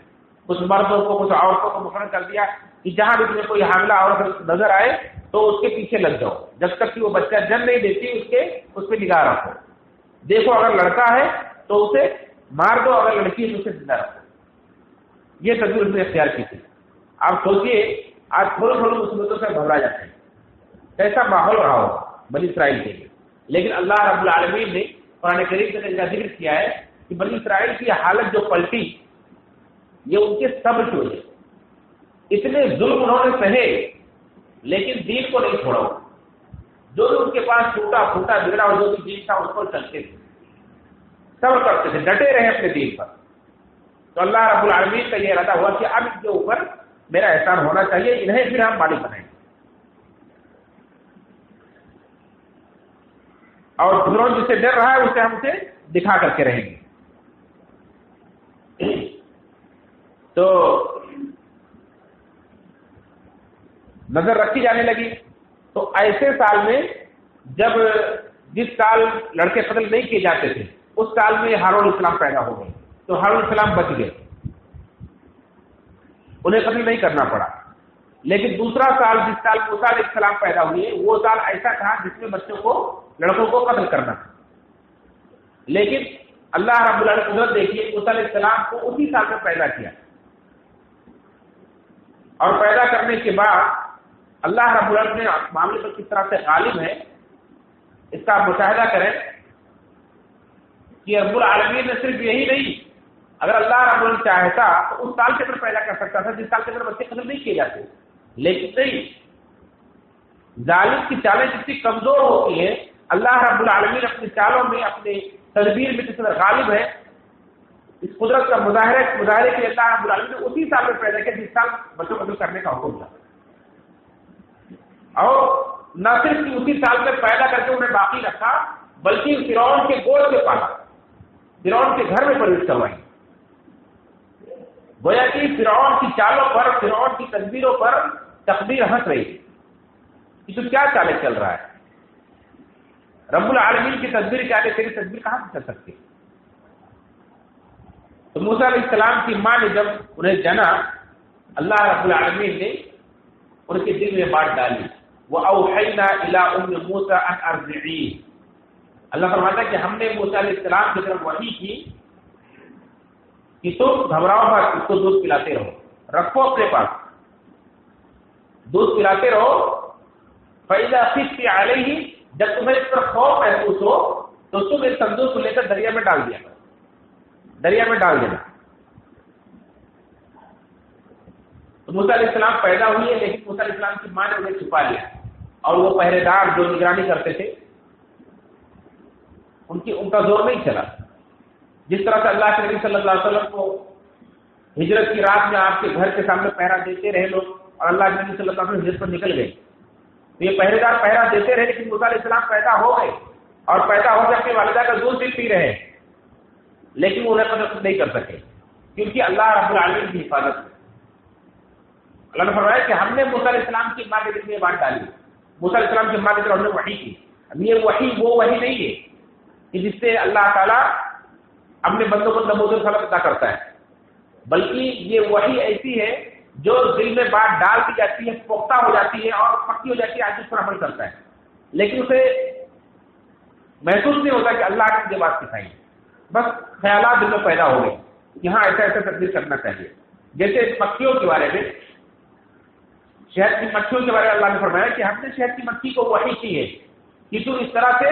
کچھ مردوں کو, کچھ عورتوں کو مقرر کر دیا کہ جہاں بھی تمہیں کوئی حاملہ عورت نظر آئے تو اس کے پیچھے لگ جاؤ, جب تک کہ وہ بچہ جنم نہیں دیتی اس پہ نگاہ رکھو. دیکھو اگر لڑکا ہے تو اسے مار دو, اگر لڑکی ہے تو اسے زندہ رکھو. یہ تدبیر اس نے اختیار کی تھی. آپ سوچئے آج تھوڑے تھوڑے مصیبتوں سے گھبرا جاتے ہیں, کیسا ماحول رہا ہوگا بنی اسرائیل کے لیے. لیکن اللہ رب العالمین نے قرآن کریم کے اندر ذکر کیا ہے کہ بنی اسرائیل کی حالت جو پلٹی یہ ان کے صبر کی وجہ. اتنے ظلم انہوں نے سہے لیکن دین کو نہیں چھوڑا. جو بھی ان کے پاس ٹوٹا پھوٹا بگڑا اور جو بھی دین تھا اس پر چلتے تھے, صبر کرتے تھے, ڈٹے رہے اپنے دین پر. تو اللہ رب العالمین کا یہ ارادہ ہوا کہ اب ان کے اوپر میرا احسان ہونا چاہیے, انہیں پھر ہم مالک بنائیں گے. اور فرعون جس سے ڈر رہا ہے اسے ہم اسے دکھا کر کے رہیں گے. تو نظر رکھی جانے لگی. تو ایسے سال میں جب جس سال لڑکے قتل نہیں کیے جاتے تھے اس سال میں ہارون علیہ السلام پیدا ہو گئے. تو ہارون علیہ السلام بچ گئے, انہیں قتل نہیں کرنا پڑا. لیکن دوسرا سال جس سال موسیٰ علیہ السلام پیدا ہوئے وہ سال ایسا تھا جس میں بچوں کو, لڑکوں کو قتل کرنا تھا. لیکن اللہ رب العالمین قدرت دیکھیے, موسیٰ علیہ السلام کو اسی سال میں پیدا کیا, اور پیدا کرنے کے بعد اللہ رب العالمین نے معاملے پر کس طرح سے غالب ہے اس کا آپ مشاہدہ کریں کہ رب العالمین نے صرف یہی نہیں, اگر اللہ رب العالمین چاہتا تو اس سال کے اندر پیدا کر سکتا تھا جس سال کے اندر بچے قتل نہیں کیے جاتے. لیکن نہیں, ظالم کی چالیں جتنی کمزور ہوتی ہیں اللہ رب العالمین اپنی چالوں میں, اپنے تدبیر میں کس طرح غالب ہے, اس قدرت کا مظاہرے کے لیے اللہ رب العالمین نے اسی سال میں پیدا کیا جس سال بچوں قتل کرنے کا حکم تھا. اور نہ صرف اسی سال میں پیدا کر کے انہیں باقی رکھا بلکہ فرعون کے گود میں پالا, فرعون کے گھر میں پرورش کروائی. گویا کہ فرعون کی چالوں پر, فرعون کی تدبیروں پر تقدیر ہنس رہی ہے کہ تو کیا چالیں چل رہا ہے. رب العالمین کی تدبیر کیا ہے, تیری تدبیر کہاں سے چل سکتی ہے. تو موسیٰ علیہ السلام کی ماں نے جب انہیں جنا، اللہ رب العالمین نے ان کے دل میں بات ڈالی، وَأَوْحَيْنَا إِلَىٰ أُمِّ مُوسَىٰ أَنْ أَرْضِعِيهِ۔ اللہ فرماتا ہے کہ ہم نے موسیٰ علیہ السلام کی طرف وحی کی کہ تم گھبراؤ مت، اس کو دودھ پلاتے رہو، رکھو اپنے پاس، دودھ پلاتے رہو۔ فَإِذَا خِفْتِ عَلَيْهِ، جب تمہیں اس پر خوف محسوس ہو تو تم اس صندوق کو لے کر دریا میں ڈال دیا، دریا میں ڈال دینا۔ تو موسیٰ علیہ السلام پیدا ہوئی ہے، لیکن موسیٰ علیہ السلام کی ماں نے انہیں چھپا لیا، اور وہ پہرے دار جو نگرانی کرتے تھے ان کا زور نہیں چلا۔ جس طرح سے اللہ کے نبی صلی اللہ علیہ وسلم کو ہجرت کی رات میں آپ کے گھر کے سامنے پہرا دیتے رہے لوگ، اور اللہ کے نبی صلی اللہ علیہ وسلم ہجرت پر نکل گئے، تو یہ پہرے دار پہرا دیتے رہے، لیکن موسیٰ علیہ السلام پیدا ہو گئے، اور پیدا ہو کے اپنی والدہ کا دودھ بھی پی رہے، لیکن وہ انہیں مدد نہیں کر سکے، کیونکہ اللہ رب العالمین کی حفاظت ہے۔ اللہ نے فرمایا کہ ہم نے موسیٰ علیہ السلام کی ماں کے دل میں بات ڈالی، موسیٰ علیہ السلام کی ماں کی طرف ہم نے وحی کی۔ اب یہ وحی وہ وحی نہیں ہے کہ جس سے اللہ تعالیٰ اپنے بندوں کو نمود الخلق عطا کرتا ہے، بلکہ یہ وحی ایسی ہے جو دل میں بات ڈال دی جاتی ہے، پختہ ہو جاتی ہے اور پکی ہو جاتی ہے، آدمی اس پر عمل کرتا ہے، لیکن اسے محسوس نہیں ہوتا کہ اللہ نے مجھے بات سکھائی، بس خیالات دل میں پیدا ہو گئے، یہاں ایسا ایسا تبدیل کرنا چاہیے۔ جیسے مکھیوں کے بارے میں، شہد کی مکھیوں کے بارے میں اللہ نے فرمایا کہ ہم نے شہد کی مکھی کو وحی کی ہے کہ تو اس طرح سے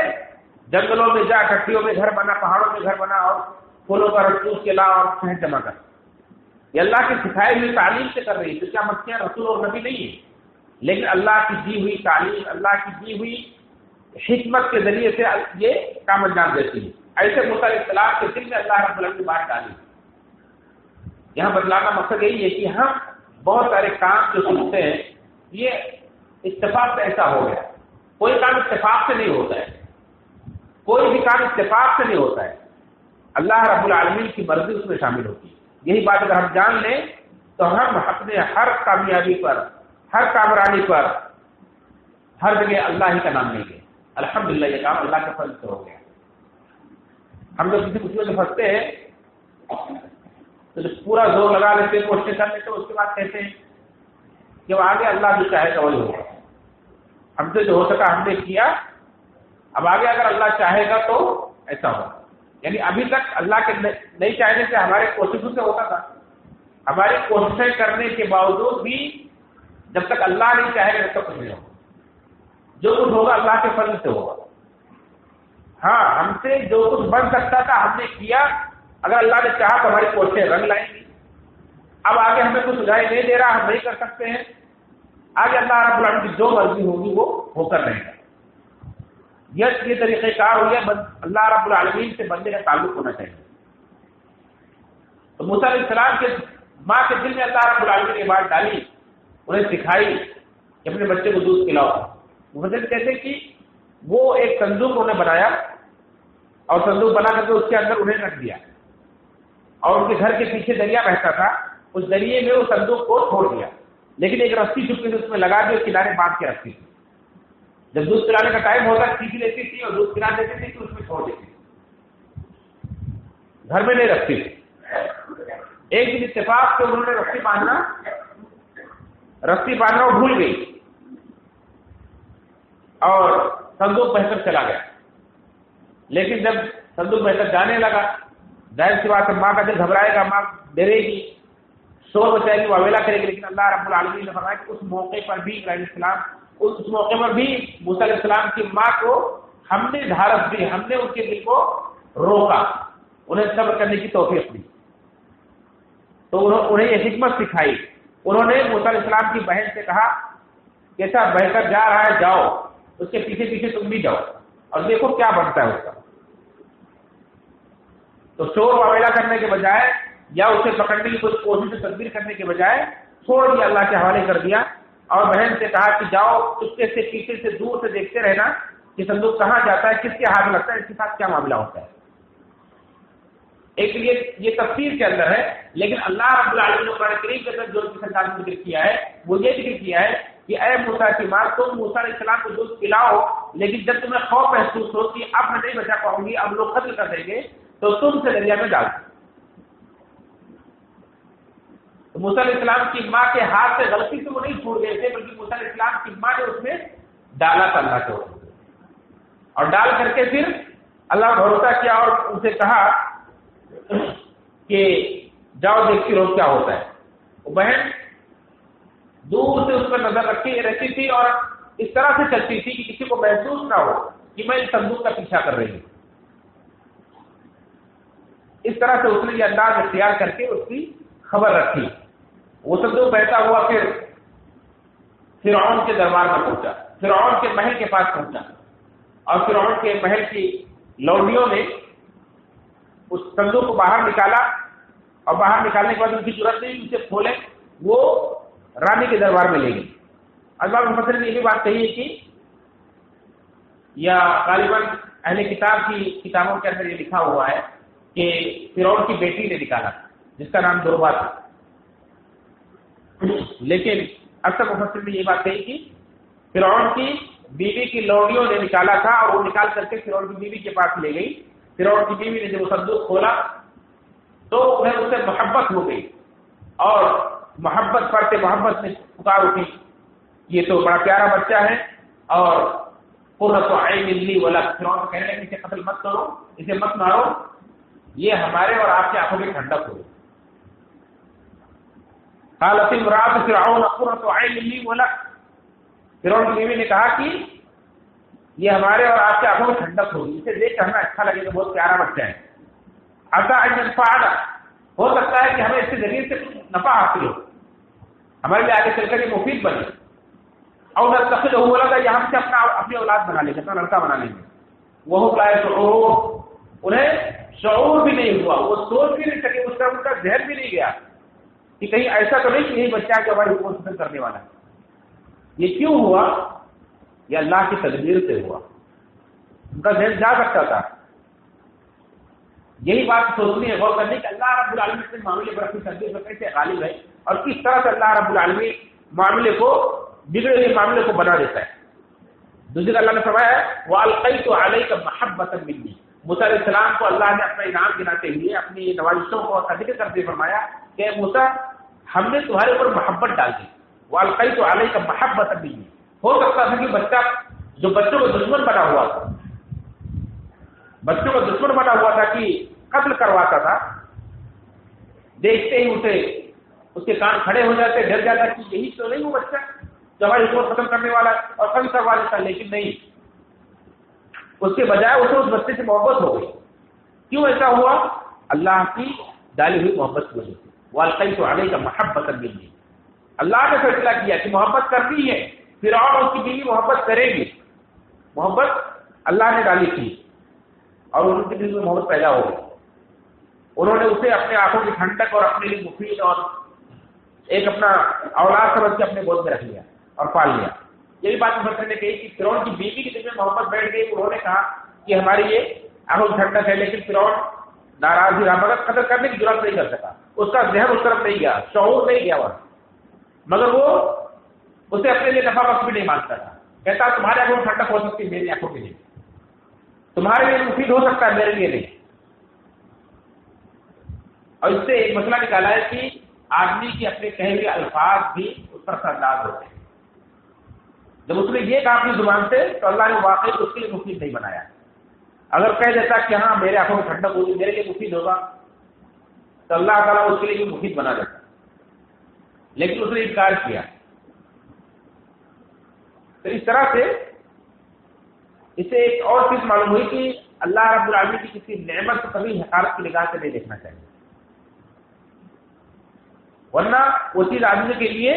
جنگلوں میں جا، کٹیوں میں گھر بنا، پہاڑوں میں گھر بنا، اور پھولوں کا رس چوس کے لا اور شہد جمع کر۔ یہ اللہ کی سکھائی ہوئی تعلیم سے کر رہی ہے، تو کیا مکھیاں رسول اور نبی نہیں ہیں؟ لیکن اللہ کی دی ہوئی تعلیم، اللہ کی دی ہوئی حکمت کے ذریعے سے یہ کام انجام دیتی ہے۔ ایسے موسیٰ علیہ السلام کے دل میں اللہ رب العالمین نے بات ڈالی۔ یہاں بدلانا مقصد یہی ہے کہ ہم بہت سارے کام جو سنتے ہیں یہ اتفاق سے ایسا ہو گیا، کوئی کام اتفاق سے نہیں ہوتا ہے، کوئی بھی کام اتفاق سے نہیں ہوتا ہے، اللہ رب العالمین کی مرضی اس میں شامل ہوتی ہے۔ یہی بات اگر ہم جان لیں تو ہم اپنے ہر کامیابی پر، ہر کامرانی پر، ہر جگہ اللہ ہی کا نام لیں گے۔ الحمدللہ یہ کام اللہ کے فضل سے ہو گیا۔ ہم جب کسی مصیبت میں پھنستے ہیں تو پورا زور لگا لیتے ہیں، کوشش کر لیتے ہیں، اس کے بعد کہتے ہیں جب آگے اللہ جو چاہے گا وہی ہوگا، ہم سے جو ہو سکا ہم نے کیا، اب آگے اگر اللہ چاہے گا تو ایسا ہوگا۔ یعنی ابھی تک اللہ کے نہیں چاہنے سے ہمارے کوششوں سے ہوتا تھا، ہماری کوششیں کرنے کے باوجود بھی جب تک اللہ نہیں چاہے گا تب تک کچھ نہیں ہوگا، جو کچھ ہوگا اللہ کے فضل سے ہوگا۔ ہاں، ہم سے جو کچھ بن سکتا تھا ہم نے کیا، اگر اللہ نے چاہا تو ہماری کوششیں رنگ لائیں گی۔ اب آگے ہمیں کچھ سجائی نہیں دے رہا، ہم نہیں کر سکتے ہیں، آگے اللہ رب العالمین کی جو مرضی ہوگی وہ ہو کر رہے گا۔ یہ طریقہ کار ہو گیا، اللہ رب العالمین سے بندے کا تعلق ہونا چاہیے۔ تو موسیٰ علیہ السلام کے ماں کے دل میں اللہ رب العالمین نے بات ڈالی، انہیں سکھائی کہ اپنے بچے کو دودھ پلاؤ۔ مفسر کہتے ہیں کہ وہ ایک صندوق انہوں نے بنایا، اور صندوق بنا کر کے اس کے اندر انہیں رکھ دیا، اور ان کے گھر کے پیچھے دریا بہتا تھا، اس دریا میں وہ صندوق کو چھوڑ دیا، لیکن ایک رسی چپکے سے اس میں لگا دی اور کنارے باندھ کے رکھتی تھی۔ جب دودھ پلانے کا ٹائم ہوتا کھینچ لیتی تھی اور دودھ پلا دیتی تھی تو اس میں چھوڑ دیتی تھی، گھر میں نہیں رکھتی تھی۔ ایک دن اتفاق سے انہوں نے رسی باندھنا وہ بھول گئی اور صندوق بہ کر چلا گیا۔ لیکن جب صندوق بہ کر جانے لگا، ظاہر سی بات ہے ماں کا دل گھبرائے گا، ماں ڈرے گی، شور مچائے گی، واویلا کرے گی، لیکن اللہ رب العالمین نے فرمایا کہ اس موقع پر بھی ابراہیم السلام، اس موقع پر بھی موسیٰ علیہ السلام کی ماں کو ہم نے ڈھارس دی، ہم نے ان کے دل کو روکا، انہیں صبر کرنے کی توفیق دی۔ تو انہیں یہ حکمت سکھائی۔ انہوں نے موسیٰ علیہ السلام کی بہن سے کہا کہ ایسا بہ کر جا رہا ہے، جاؤ اس کے پیچھے پیچھے تم بھی جاؤ اور دیکھو کیا بنتا ہے اس کا۔ تو شور واویلا کرنے کے بجائے یا اسے پکڑنے کی کوئی کوشش تدبیر کرنے کے بجائے چھوڑ دیا، اللہ کے حوالے کر دیا، اور بہن سے کہا کہ جاؤ چپکے سے پیچھے سے دور سے دیکھتے رہنا کہ صندوق کہاں جاتا ہے، کس کے ہاتھ لگتا ہے، اس کے ساتھ کیا معاملہ ہوتا ہے۔ ایک یہ تفسیر کے اندر ہے، لیکن اللہ رب العالمین نے قرآن کریم کے اندر جو سرکار نے ذکر کیا ہے وہ یہ ذکر کیا ہے کہ اے موسیٰ کی ماں، تم موسیٰ علیہ السلام کو دودھ پلاؤ، لیکن جب تمہیں خوف محسوس ہو کہ اب میں نہیں بچا پاؤں گی، اب لوگ قتل کر دیں گے، تو تم سے دریا میں ڈال دو۔ تو موسیٰ علیہ السلام کی ماں کے ہاتھ سے غلطی سے وہ نہیں چھوٹ گئے تھے، بلکہ موسیٰ علیہ السلام کی ماں نے اس میں ڈالا تھا اللہ کے حکم سے، اور ڈال کر کے پھر اللہ نے بھروسہ کیا اور ان سے کہا کہ جاؤ دیکھتی رہو کیا ہوتا ہے۔ وہ بہن دور سے اس پر نظر رکھتی تھی اور اس طرح سے چلتی تھی کہ کسی کو محسوس نہ ہو کہ میں اس صندوق کا پیچھا کر رہی ہوں۔ اس طرح سے اس نے یہ انداز اختیار کر کے اس کی خبر رکھی۔ وہ صندوق بہتا ہوا پھر فرعون کے دربار میں پہنچا، فرعون کے محل کے پاس پہنچا، اور فرعون کے محل کی لونڈیوں نے اس صندوق کو باہر نکالا، اور باہر نکالنے کے بعد ان کی ضرورت نہیں اسے کھولے، وہ رانی کے دربار میں لے گئی۔ بعض مفسرین نے یہ بھی بات کہی ہے کہ یا غالباً اہل کتاب کی کتابوں کے اندر یہ لکھا ہوا ہے کہ فرعون کی بیٹی نے نکالا جس کا نام دربا تھا، لیکن اکثر مفسرین نے یہ بات کہی کہ فرعون کی بیوی کی لونڈیوں نے نکالا تھا، اور وہ نکال کر کے فرعون کی بیوی کے پاس لے گئی۔ فرعون کی بیوی نے جب وہ صندوق کھولا تو انہیں اس سے محبت ہو گئی، اور محبت پڑھتے محبت میں پکار اٹھی، یہ تو بڑا پیارا بچہ ہے، اور قرۃ عین لی ولک، فرعون کو کہنے لگے اسے قتل مت کرو، اسے مت مارو، یہ ہمارے اور آپ کی آنکھوں میں ٹھنڈک ہوگی۔ قالت امرأۃ فرعون قرۃ عین لی ولک، فرعون کی بیوی نے کہا کہ یہ ہمارے اور آپ کے آنکھوں میں ٹھنڈک ہوگی، اسے دیکھ کر ہمیں اچھا لگے، تو بہت پیارا بچہ ہے۔ عسى ان ينفعنا، ہو سکتا ہے کہ ہمیں اس کے ذریعے سے کچھ نفع حاصل ہو، ہمارے لیے آگے چل کر یہ مفید بنے، اور نتخذه ولدا، یا ہم سے اپنی اولاد بنا لیں گے، اپنا لڑکا بنا لیں گے۔ وهم لا يشعرون، انہیں شعور بھی نہیں ہوا، وہ سوچ بھی نہیں سکے، اس کا ان کا ذہن بھی نہیں گیا کہ کہیں ایسا تو نہیں کہ یہی بچہ جو ہماری حکومت ختم کرنے والا ہے۔ یہ کیوں ہوا؟ یہ اللہ کی تدبیر سے ہوا، ان کا ذہن جا سکتا تھا۔ یہی بات سوچنی ہے، غور کرنی کہ اللہ رب العالمین سے معاملے پر اپنی تدبیر پر کیسے غالب ہے، اور کس طرح سے اللہ رب العالمین معاملے کو، بگڑے ہوئے معاملے کو بنا دیتا ہے۔ دوسری اللہ نے فرمایا ہے وَأَلْقَيْتُ عَلَيْكَ مَحَبَّةً مِّنِّي، موسیٰ علیہ السلام کو اللہ نے اپنا انعام گناتے ہوئے اپنی نوازشوں کو ذکر کرتے فرمایا کہ موسیٰ ہم نے تمہارے اوپر محبت ڈال دی، وَأَلْقَيْتُ عَلَيْكَ مَحَبَّةً مِّنِّي۔ ہو سکتا تھا کہ بچہ جو بچوں کو دشمن بنا ہوا تھا، بچوں کو دشمن بنا ہوا تھا کہ قتل کرواتا تھا، دیکھتے ہی اسے اس کے کان کھڑے ہو جاتے، ڈر جاتا کہ یہی تو نہیں وہ بچہ جو ہماری حکومت ختم کرنے والا ہے، اور قتل کروا دیتا، لیکن نہیں، اس کے بجائے اسے اس بچے سے محبت ہو گئی۔ کیوں ایسا ہوا؟ اللہ کی ڈالی ہوئی محبت کی وجہ سے۔ وَأَلْقَيْتُ عَلَيْكَ مَحَبَّةً مِّنِّي، اللہ نے فیصلہ کیا کہ محبت کرنی ہے، فرعون اور اس کی بیوی محبت کرے گی، محبت اللہ نے ڈالی تھی، اور ان کے دل میں محبت پیدا ہو گئی۔ انہوں نے اسے اپنے آنکھوں کی ٹھنڈک اور اپنے لیے مفید اور ایک اپنا اولاد سمجھ کے اپنے گود میں رکھ لیا اور پال لیا۔ یہی بات مفسر نے کہی کہ فرعون کی بیوی کے دل میں محبت بیٹھ گئی، انہوں نے کہا کہ ہماری یہ آنکھوں کی ٹھنڈک ہے، لیکن فرعون ناراض ہی رہا، مگر قتل کرنے کی جرات نہیں کر سکا، اس کا ذہن اس طرف نہیں گیا، شعور نہیں گیا وہاں، مگر وہ اسے اپنے لیے نفع بخش بھی نہیں مانتا تھا، کہتا تمہارے آنکھوں میں ٹھنڈک ہو سکتی ہے، میری آنکھوں میں نہیں، تمہارے لیے مفید ہو سکتا ہے، میرے لیے نہیں۔ اور اس سے ایک مسئلہ نکالا ہے کہ آدمی کے اپنے کہے ہوئے الفاظ بھی اس پر اثر انداز ہوتے ہیں۔ جب اس نے یہ کہا اپنی زبان سے تو اللہ نے واقعی اس کے لیے مفید نہیں بنایا۔ اگر کہہ دیتا کہ ہاں میرے آنکھوں میں ٹھنڈک ہوگی، میرے لیے مفید ہوگا، تو اللہ تعالیٰ اس کے لیے بھی مفید بنا دیتا، لیکن اس نے انکار کیا۔ تو اس طرح سے اسے ایک اور چیز معلوم ہوئی کہ اللہ رب العالمین کی کسی نعمت کو کبھی حقارت کی نگاہ سے نہیں دیکھنا چاہیے، ورنہ وہ چیز آدمی کے لیے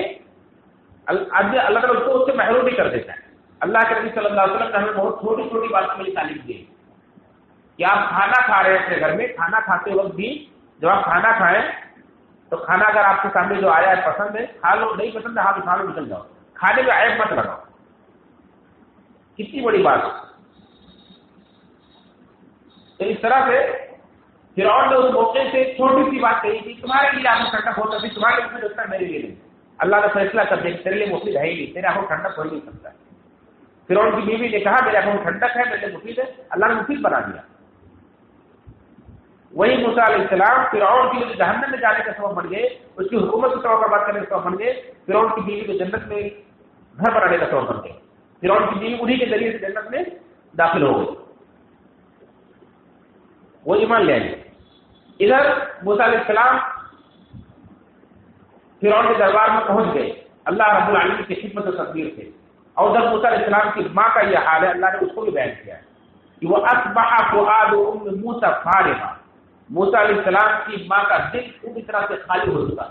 اللہ تعالیٰ اس کو اس سے محروم بھی کر دیتا ہے۔ اللہ کے نبی صلی اللہ علیہ وسلم نے ہمیں بہت چھوٹی چھوٹی باتوں کے لیے تعلیم دی کہ آپ کھانا کھا رہے ہیں اپنے گھر میں، کھانا کھاتے وقت بھی جب آپ کھانا کھائیں تو کھانا اگر آپ کے سامنے جو آیا ہے پسند ہے کھا لو، نہیں پسند ہے ہاتھ اٹھا لو، نکل جاؤ، کھانے میں عیب مت لگاؤ۔ کتنی بڑی بات ہے۔ تو اس طرح سے فرعون نے اس موقع سے چھوٹی سی بات کہی تھی، تمہارے لیے آنکھوں ٹھنڈک ہوتا ہے، تمہارے لیے مفید ہوتا ہے، میرے لیے نہیں۔ اللہ نے فیصلہ کر دیا کہ تیرے لیے مفید ہے ہی نہیں، تیرے آنکھوں ٹھنڈک ہو ہی نہیں سکتا ہے۔ فرعون کی بیوی نے کہا میرے آنکھوں ٹھنڈک ہے، میرے لیے مفید ہے، اللہ نے مفید بنا دیا۔ وہی موسیٰ علیہ السلام فرعون کے لیے جہنم میں جانے کا سبب بن گئے، اس کی حکومت کو برباد کرنے کا سبب بن گئے، فرعون کی بیوی کو جنت میں گھر بنانے کا سبب بن گئے، فرعون کی بیوی انہی کے ذریعے سے جنت میں داخل ہو گئی، وہ ایمان لے آئے۔ ادھر موسیٰ علیہ السلام فرعون کے دربار میں پہنچ گئے اللہ رب العالمین کی حکمت و تقدیر سے، اور جب موسیٰ علیہ السلام کی ماں کا یہ حال ہے، اللہ نے اس کو بھی بیان کیا کہ وہ اصبح فؤاد ام موسیٰ فارغا، موسیٰ علیہ السلام کی ماں کا دل پوری طرح سے خالی ہو چکا،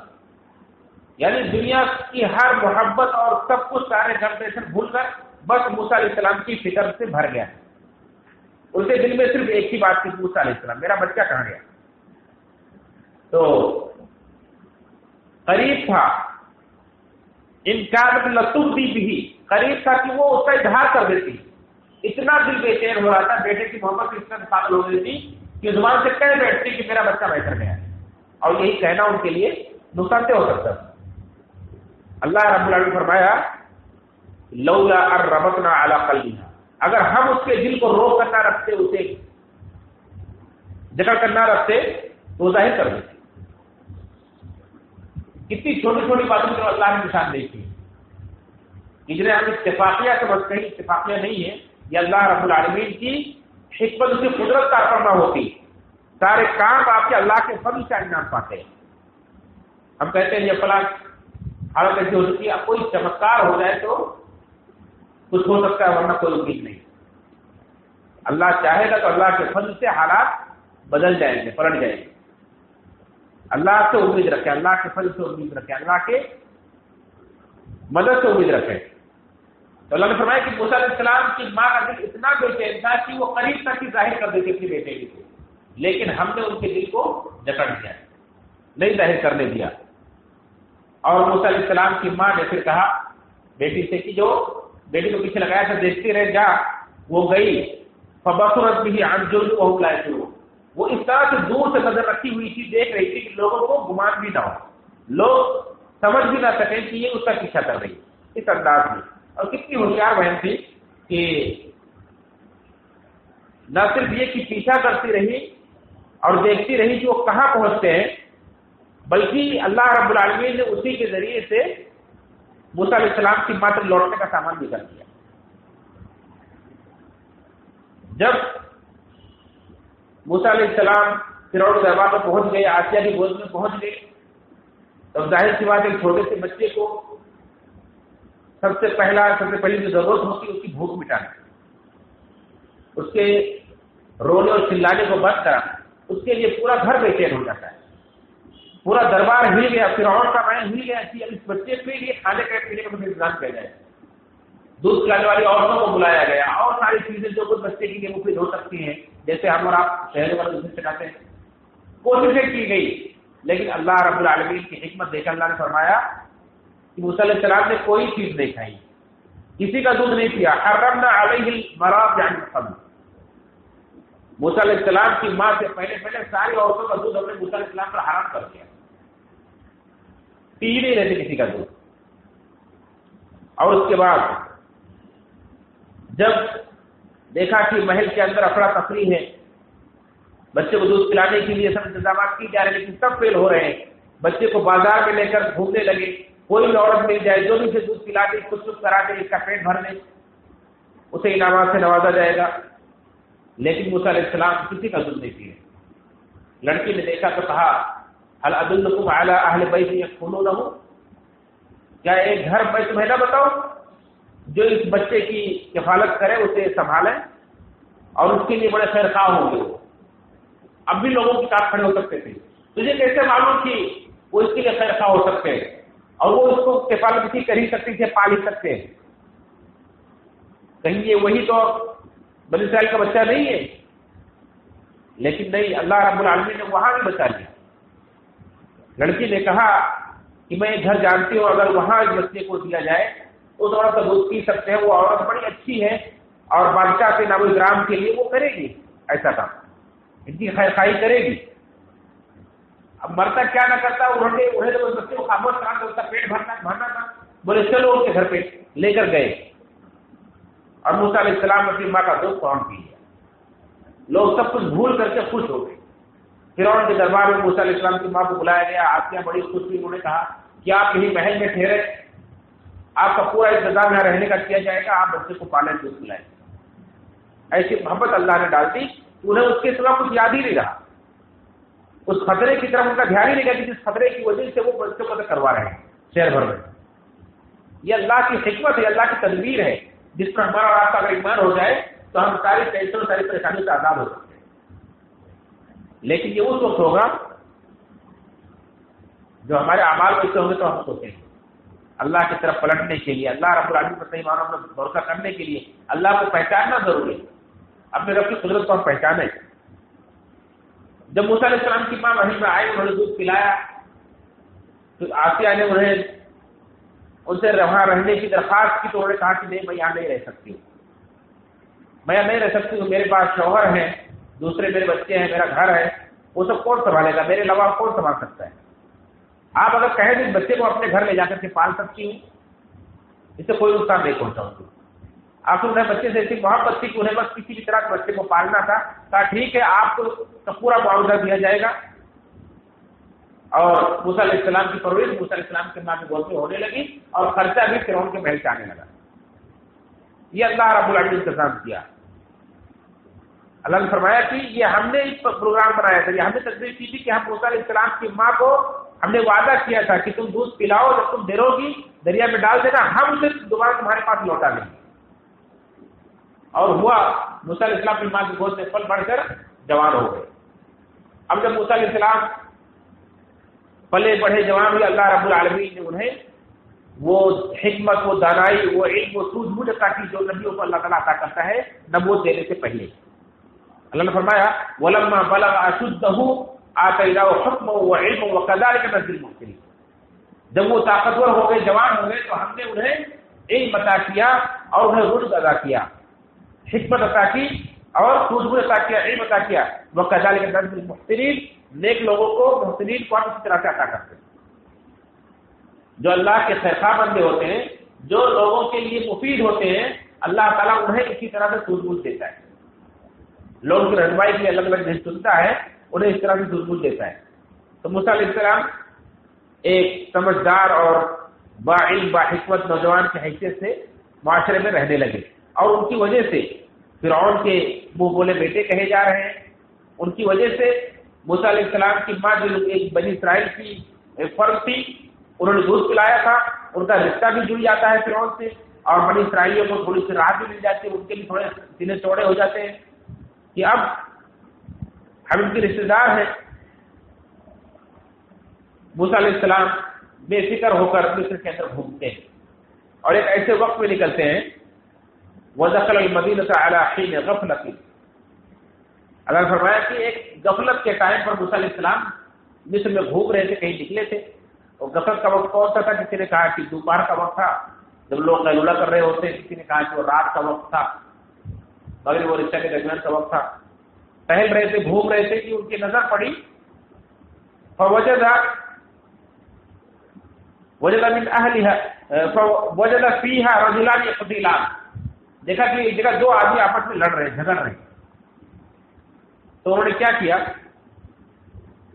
یعنی دنیا کی ہر محبت اور سب کچھ سارے ٹیمپٹیشن بھول کر بس موسیٰ علیہ السلام کی فکر سے بھر گیا، اس کے دل میں صرف ایک ہی بات تھی، موسیٰ علیہ السلام میرا بچہ کہاں گیا؟ تو قریب تھا انکار لطفی بھی، قریب تھا کہ وہ اس کا اظہار کر دیتی، اتنا دل بے چین ہو رہا تھا، بیٹے کی محبت اس طرح پاگل ہو گئی تھی کہ زبان سے کہہ بیٹھتی کہ میرا بچہ بہتر گیا، اور یہی کہنا ان کے لیے نقصان دہ ہو سکتا ہے۔ اللہ رب العالمین فرمایا لولا ان ربطنا علی قلبها، اگر ہم اس کے دل کو روک کر نہ رکھتے، اسے جکڑ کر نہ رکھتے تو ظاہر کر دیتے۔ کتنی چھوٹی چھوٹی باتوں میں اللہ نے نشان دی تھی، جنہیں ہم اتفاقیہ سمجھتے ہیں، اتفاقیہ نہیں ہے، یہ اللہ رب العالمین کی حکمت، اس کی قدرت کا کرنا ہوتی، سارے کام آپ کے اللہ کے فضل سے انجام پاتے ہیں۔ ہم کہتے ہیں یہ فلاں حالت ایسی ہو سکتی ہے، اب کوئی چمتکار ہو جائے تو کچھ ہو سکتا ہے، ورنہ کوئی امید نہیں۔ اللہ چاہے گا تو اللہ کے فضل سے حالات بدل جائیں گے، پلٹ جائیں گے۔ اللہ سے امید رکھیں، اللہ کے فضل سے امید رکھیں، اللہ کے مدد سے امید رکھیں۔ تو اللہ نے فرمایا کہ موسیٰ علیہ السلام کی ماں کا دل اتنا بے چین تھا کہ وہ قریب تک ہی ظاہر کر دیتی اپنی بیٹے کو، لیکن ہم نے ان کے دل کو جکڑ دیا، نہیں ظاہر کرنے دیا۔ اور موسیٰ علیہ السلام کی ماں نے پھر کہا بیٹی سے کہ جو بیٹی کو پیچھے لگایا تھا دیکھتی رہ جا، وہ گئی فبصرت به عن جرم وهم لا يشعرون، وہ اس طرح سے دور سے نظر رکھی ہوئی تھی، دیکھ رہی تھی کہ لوگوں کو گمان بھی نہ ہو، لوگ سمجھ بھی نہ سکیں کہ یہ اس کا پیچھا کر رہی ہے، اس انداز میں۔ اور کتنی ہوشیار بہن تھی کہ نہ صرف یہ کہ پیچھا کرتی رہی اور دیکھتی رہی کہ وہ کہاں پہنچتے ہیں، بلکہ اللہ رب العالمین نے اسی کے ذریعے سے موسیٰ علیہ السلام کی ماں تک لوٹنے کا سامان بھی کر دیا۔ جب موسیٰ علیہ السلام فرعون کے دربار میں پہنچ گئے، آسیہ کی گود میں پہنچ گئے، تب ظاہر سی بات ایک چھوٹے سے بچے کو سب سے پہلی جو ضرورت ہوتی ہے اس کی بھوک مٹانا، اس کے رونے اور چلانے کو بند کرانا، اس کے لیے پورا گھر بے چین ہو جاتا ہے، پورا دربار ہل گیا، فرعون کا مائن ہل گیا کہ اب اس بچے کے لیے کھانے کا پینے کا انتظام کیا جائے۔ دودھ پلانے والی عورتوں کو بلایا گیا، اور ساری چیزیں جو کچھ بچے کے لیے مفید ہو سکتی ہیں، جیسے ہم اور آپ شہر والے دوسرے چکاتے ہیں، کوششیں کی گئی، لیکن اللہ رب العالمین کی حکمت دیکھ اللہ نے فرمایا کہ موسیٰ علیہ السلام نے کوئی چیز نہیں کھائی، کسی کا دودھ نہیں پیا، حرمنا علیہ المراضع من قبل، موسیٰ علیہ السلام کی ماں سے پہلے ساری عورتوں کا دودھ ہم نے موسیٰ علیہ السلام پر حرام کر دیا، پی نہیں رہتے کسی کا دودھ۔ اور اس کے بعد جب دیکھا کہ محل کے اندر افرا تفری ہے، بچے کو دودھ پلانے کے لیے سب انتظامات کی جا رہے ہیں لیکن سب فیل ہو رہے ہیں، بچے کو بازار میں لے کر گھومنے لگے، کوئی بھی عورت مل جائے جو بھی اسے دودھ پلا دے، کچھ کرا دے، اس کا پیٹ بھر دے، اسے انعامات سے نوازا جائے گا، لیکن موسیٰ علیہ السلام کسی کا دودھ نہیں پیے۔ لڑکی نے دیکھا تو کہا هل ادلکم علی اہل بیت یکفلونہ، کیا ایک گھر میں تمہیں نہ بتاؤں جو اس بچے کی کفالت کرے، اسے سنبھالے اور اس کے لیے بڑے خیر خواہ ہوں گے۔ اب بھی لوگوں کے ساتھ کھڑے ہو سکتے تھے، تجھے کیسے معلوم کہ وہ اس کے لیے خیر خواہ ہو سکتے ہیں اور وہ اس کو کفالت بھی کر ہی سکتی تھے، پال ہی سکتے ہیں، کہیں یہ وہی تو بنی اسرائیل کا بچہ نہیں ہے؟ لیکن نہیں، اللہ رب العالمین نے وہاں بھی بچا لیا۔ لڑکی نے کہا کہ میں ایک گھر جانتی ہوں، اگر وہاں اس بچے کو دیا جائے تو تھوڑا سا دودھ پی سکتے ہیں، وہ عورت بڑی اچھی ہے اور بادشاہ کے نام و اکرام کے لیے وہ کرے گی ایسا کام، ان کی خیر خواہی کرے گی۔ اب مرتا کیا نہ کرتا، انہیں تو بچے کو خاموش کرانا، اس کا پیٹ بھرنا تھا، بولے چلو ان کے گھر پہ لے کر گئے، اور موسیٰ علیہ السلام اپنی ماں کا دودھ پہنچ دیا، لوگ سب کچھ بھول کر کے خوش ہو گئے فرعون کے دربار میں موسیٰ علیہ السلام کی ماں کو بلایا گیا. آسیہ بڑی خوش ہوئی. انہوں نے کہا کہ آپ یہی محل میں ٹھہرے, آپ کا پورا انتظام یہاں رہنے کا کیا جائے گا, آپ بچے کو پالیں دودھ پلائیں. ایسی محبت اللہ نے ڈال دی, انہیں اس کے سوا کچھ یاد ہی نہیں رہا. اس خطرے کی طرف ان کا دھیان ہی نہیں گیا کہ جس خطرے کی وجہ سے وہ بچوں کو کروا رہے ہیں شہر بھر میں. یہ اللہ کی حکمت ہے, اللہ کی تدبیر ہے, جس پر ہمارا اور آپ کا اگر ایمان ہو جائے تو ہم ساری ٹینشن ساری پریشانی سے آزاد ہو سکتے ہیں. لیکن یہ اس وقت ہوگا جو ہمارے اعمال کو ایسے ہوں گے تو ہم سوچیں گے اللہ کی طرف پلٹنے کے لیے, اللہ رب العالمین پر صحیح معنوں میں بھروسہ کرنے کے لیے اللہ کو پہچاننا ضروری ہے. اپنے رب کی قدرت کو ہم پہچانیں. جب موسیٰ علیہ السلام کی ماں وہیں میں آئی, انہوں نے دودھ پلایا, تو آسیہ نے انہیں ان سے وہاں رہنے کی درخواست کی, تو انہوں نے کہا کہ نہیں میں یہاں نہیں رہ سکتی ہوں, میں یہاں نہیں رہ سکتی ہوں, میرے پاس شوہر ہیں, دوسرے میرے بچے ہیں, میرا گھر ہے, وہ سب کون سنبھالے گا, میرے علاوہ کون سنبھال سکتا ہے. آپ اگر کہیں کہ بچے کو اپنے گھر لے جا کر کے پال سکتی ہوں, اس سے کوئی نقصان نہیں پہنچاؤں گی. آپ کو بچے سے ایسی محبت تھی کہ انہیں بس کسی بھی طرح کے بچے کو پالنا تھا. کہا ٹھیک ہے, آپ کو پورا معاوضہ دیا جائے گا. اور موسیٰ علیہ السلام کی پرورش موسیٰ علیہ السلام کے ماں کی گود میں ہونے لگی, اور خرچہ بھی فرعون کے محل سے آنے لگا. یہ اللہ رب العالمین نے انتظام کیا. اللہ نے فرمایا کہ یہ ہم نے اس پروگرام بنایا تھا, یہ ہم نے تدبیر کی تھی کہ ہم موسیٰ علیہ السلام کی ماں کو ہم نے وعدہ کیا تھا کہ تم دودھ پلاؤ, جب تم دیرو گی دریا میں ڈال دینا, ہم اسے دوبارہ تمہارے پاس لوٹا دیں گے. اور ہوا, موسیٰ علیہ السلام کی ماں کی گود سے پل بڑھ کر جوان ہو گئے. اب جب موسیٰ علیہ السلام پلے بڑھے جوان ہوئے, اللہ رب العالمین نے انہیں وہ حکمت, وہ دانائی, وہ علم, وہ سوجھ بوجھ عطا کی جو نبیوں کو اللہ تعالیٰ عطا کرتا ہے نبوت دینے سے پہلے. اللہ نے فرمایا وَلَمَّا بَلَغَ أَشُدَّهُ آتَيْنَاهُ حُكْمًا وَعِلْمًا وَكَذَلِكَ نَجْزِي الْمُحْسِنِينَ. جب وہ طاقتور ہو گئے, جوان ہو گئے, تو ہم نے انہیں علم عطا کیا اور انہیں رشد عطا کیا, حکمت عطا کی اور سوجھ بوجھ عطا کیا, علم عطا کیا. وَكَذَلِكَ نَجْزِي الْمُحْسِنِينَ, نیک لوگوں کو, محسنین کو ہم اسی طرح سے عطا کرتے ہیں. جو اللہ کے خیرخواہ بندے ہوتے ہیں, جو لوگوں کے لیے مفید ہوتے ہیں, اللہ تعالیٰ انہیں اسی طرح سے سوجھ بوجھ دیتا ہے. لوگوں کی رہنمائی کے لیے الگ الگ دن چنتا ہے, انہیں اس طرح سے سوجھ بوجھ دیتا ہے. تو موسیٰ علیہ السلام ایک سمجھدار اور باعلم باحکمت نوجوان کی حیثیت سے معاشرے میں رہنے لگے, اور ان کی وجہ سے فرعون کے منہ بولے بیٹے کہے جا رہے ہیں. ان کی وجہ سے موسیٰ علیہ السلام کی ماں جو ایک بنی اسرائیل کی فرد تھی, انہوں نے دودھ پلایا تھا, ان کا رشتہ بھی جڑ جاتا ہے فرعون سے, اور بنی اسرائیلیوں کو تھوڑی سی راحت بھی مل جاتی ہے, ان کے بھی تھوڑے سینے چوڑے ہو جاتے ہیں کہ اب ہم ان کے رشتے دار ہیں. موسیٰ علیہ السلام بے فکر ہو کر مصر کے اندر گھومتے ہیں, اور ایک ایسے وقت میں نکلتے ہیں وَدَخَلَ الْمَدِينَةَ عَلَىٰ حِينِ غَفْلَةٍ. اللہ نے فرمایا کہ ایک غفلت کے ٹائم پر موسیٰ علیہ السلام مصر میں گھوم رہے تھے, کہیں نکلے تھے. اور غفلت کا وقت کون سا تھا؟ کسی نے کہا کہ دوپہر کا وقت تھا جب لوگ قیلولہ کر رہے ہوتے, کسی نے کہا کہ وہ رات کا وقت تھا, مغرب اور عشاء کے درمیان کا وقت تھا. ٹہل رہے تھے, گھوم رہے تھے کہ ان کی نظر پڑی فوجد من اهلها فوجد فيها رجلان يقتتلان. دیکھا کہ ایک جگہ دو آدمی آپس میں لڑ رہے, جھگڑ رہے. تو انہوں نے کیا کیا,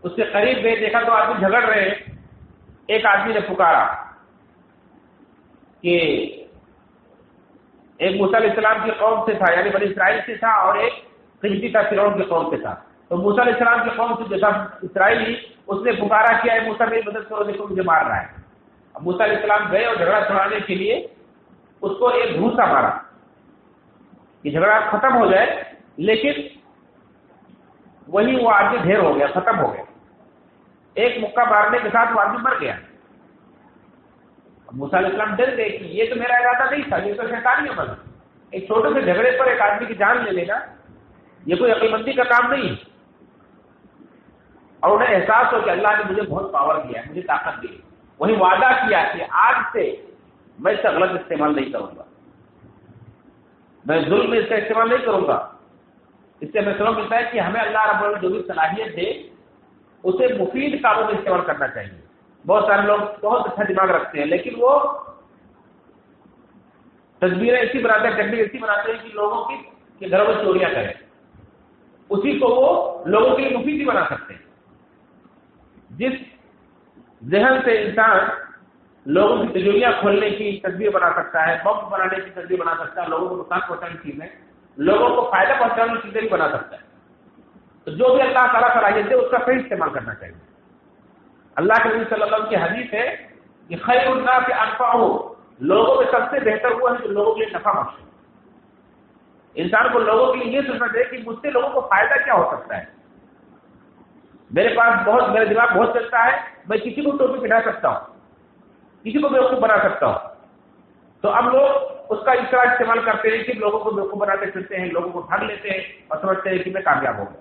اس کے قریب گئے, دیکھا دو آدمی جھگڑ رہے ہیں. ایک آدمی نے پکارا کہ ایک موسیٰ علیہ السلام کی قوم سے تھا, یعنی بنی اسرائیل سے تھا, اور ایک قبطی تھا فرعون کی قوم سے تھا. تو موسیٰ علیہ السلام کی قوم سے جو تھا اسرائیلی, اس نے پکارا کیا ہے موسیٰ میری مدد کرو, دیکھو مجھے مار رہا ہے. اب موسیٰ علیہ السلام گئے اور جھگڑا چھڑانے کے لیے اس کو ایک گھوسا مارا کہ جھگڑا ختم ہو جائے, لیکن وہی وہ آدمی ڈھیر ہو گیا, ختم ہو گیا. ایک مکہ مارنے کے ساتھ وہ آدمی مر گیا. موسیٰ علیہ السلام ڈر گئے کہ یہ تو میرا ارادہ نہیں تھا, یہ تو شیطانی عمل ہے. ایک چھوٹے سے جھگڑے پر ایک آدمی کی جان لے لینا یہ کوئی عقل مندی کا کام نہیں ہے. اور انہیں احساس ہو کہ اللہ نے مجھے بہت پاور دیا ہے, مجھے طاقت دی. وہی وعدہ کیا کہ آج سے میں اس کا غلط استعمال نہیں کروں گا, میں ظلم میں اس کا استعمال نہیں کروں گا. اس سے ہمیں سبق ملتا ہے کہ ہمیں اللہ رب العالمین جو بھی صلاحیت دے اسے مفید کاموں میں استعمال کرنا چاہیے. بہت سارے لوگ بہت اچھا دماغ رکھتے ہیں, لیکن وہ تصویریں ایسی بناتے ہیں, ٹیکنیک ایسی بناتے ہیں کہ لوگوں کی گھروں میں چوریاں کریں, اسی کو وہ لوگوں کے لیے مفید بھی بنا سکتے ہیں. جس ذہن سے انسان لوگوں کی تجویزیاں کھولنے کی تدبیر بنا سکتا ہے، بم بنانے کی تدبیر بنا سکتا ہے، لوگوں کو نقصان پہنچانے کی چیزیں، لوگوں کو فائدہ پہنچانے کی چیزیں بھی بنا سکتا ہے. تو جو بھی اللہ تعالیٰ صلاحیت دے اس کا صحیح استعمال کرنا چاہیے. اللہ کے نبی صلی اللہ علیہ وسلم کی حدیث ہے کہ خیر الناس انفعهم، لوگوں میں سب سے بہتر وہ ہے جو لوگوں کے لیے نفع بخشے. انسان کو لوگوں کے لیے یہ سوچنا چاہیے کہ مجھ سے لوگوں کو فائدہ کیا ہو سکتا ہے. میرے دماغ بہت چلتا ہے، میں کسی کو ٹوپی پہنا سکتا ہوں، کسی کو بیوقوف بنا سکتا ہوں. تو اب لوگ اس کا اس طرح استعمال کرتے ہیں کہ لوگوں کو بیوقوف بناتے پھرتے ہیں، لوگوں کو ٹھگ لیتے ہیں اور سمجھتے ہیں کہ میں کامیاب ہوں گا.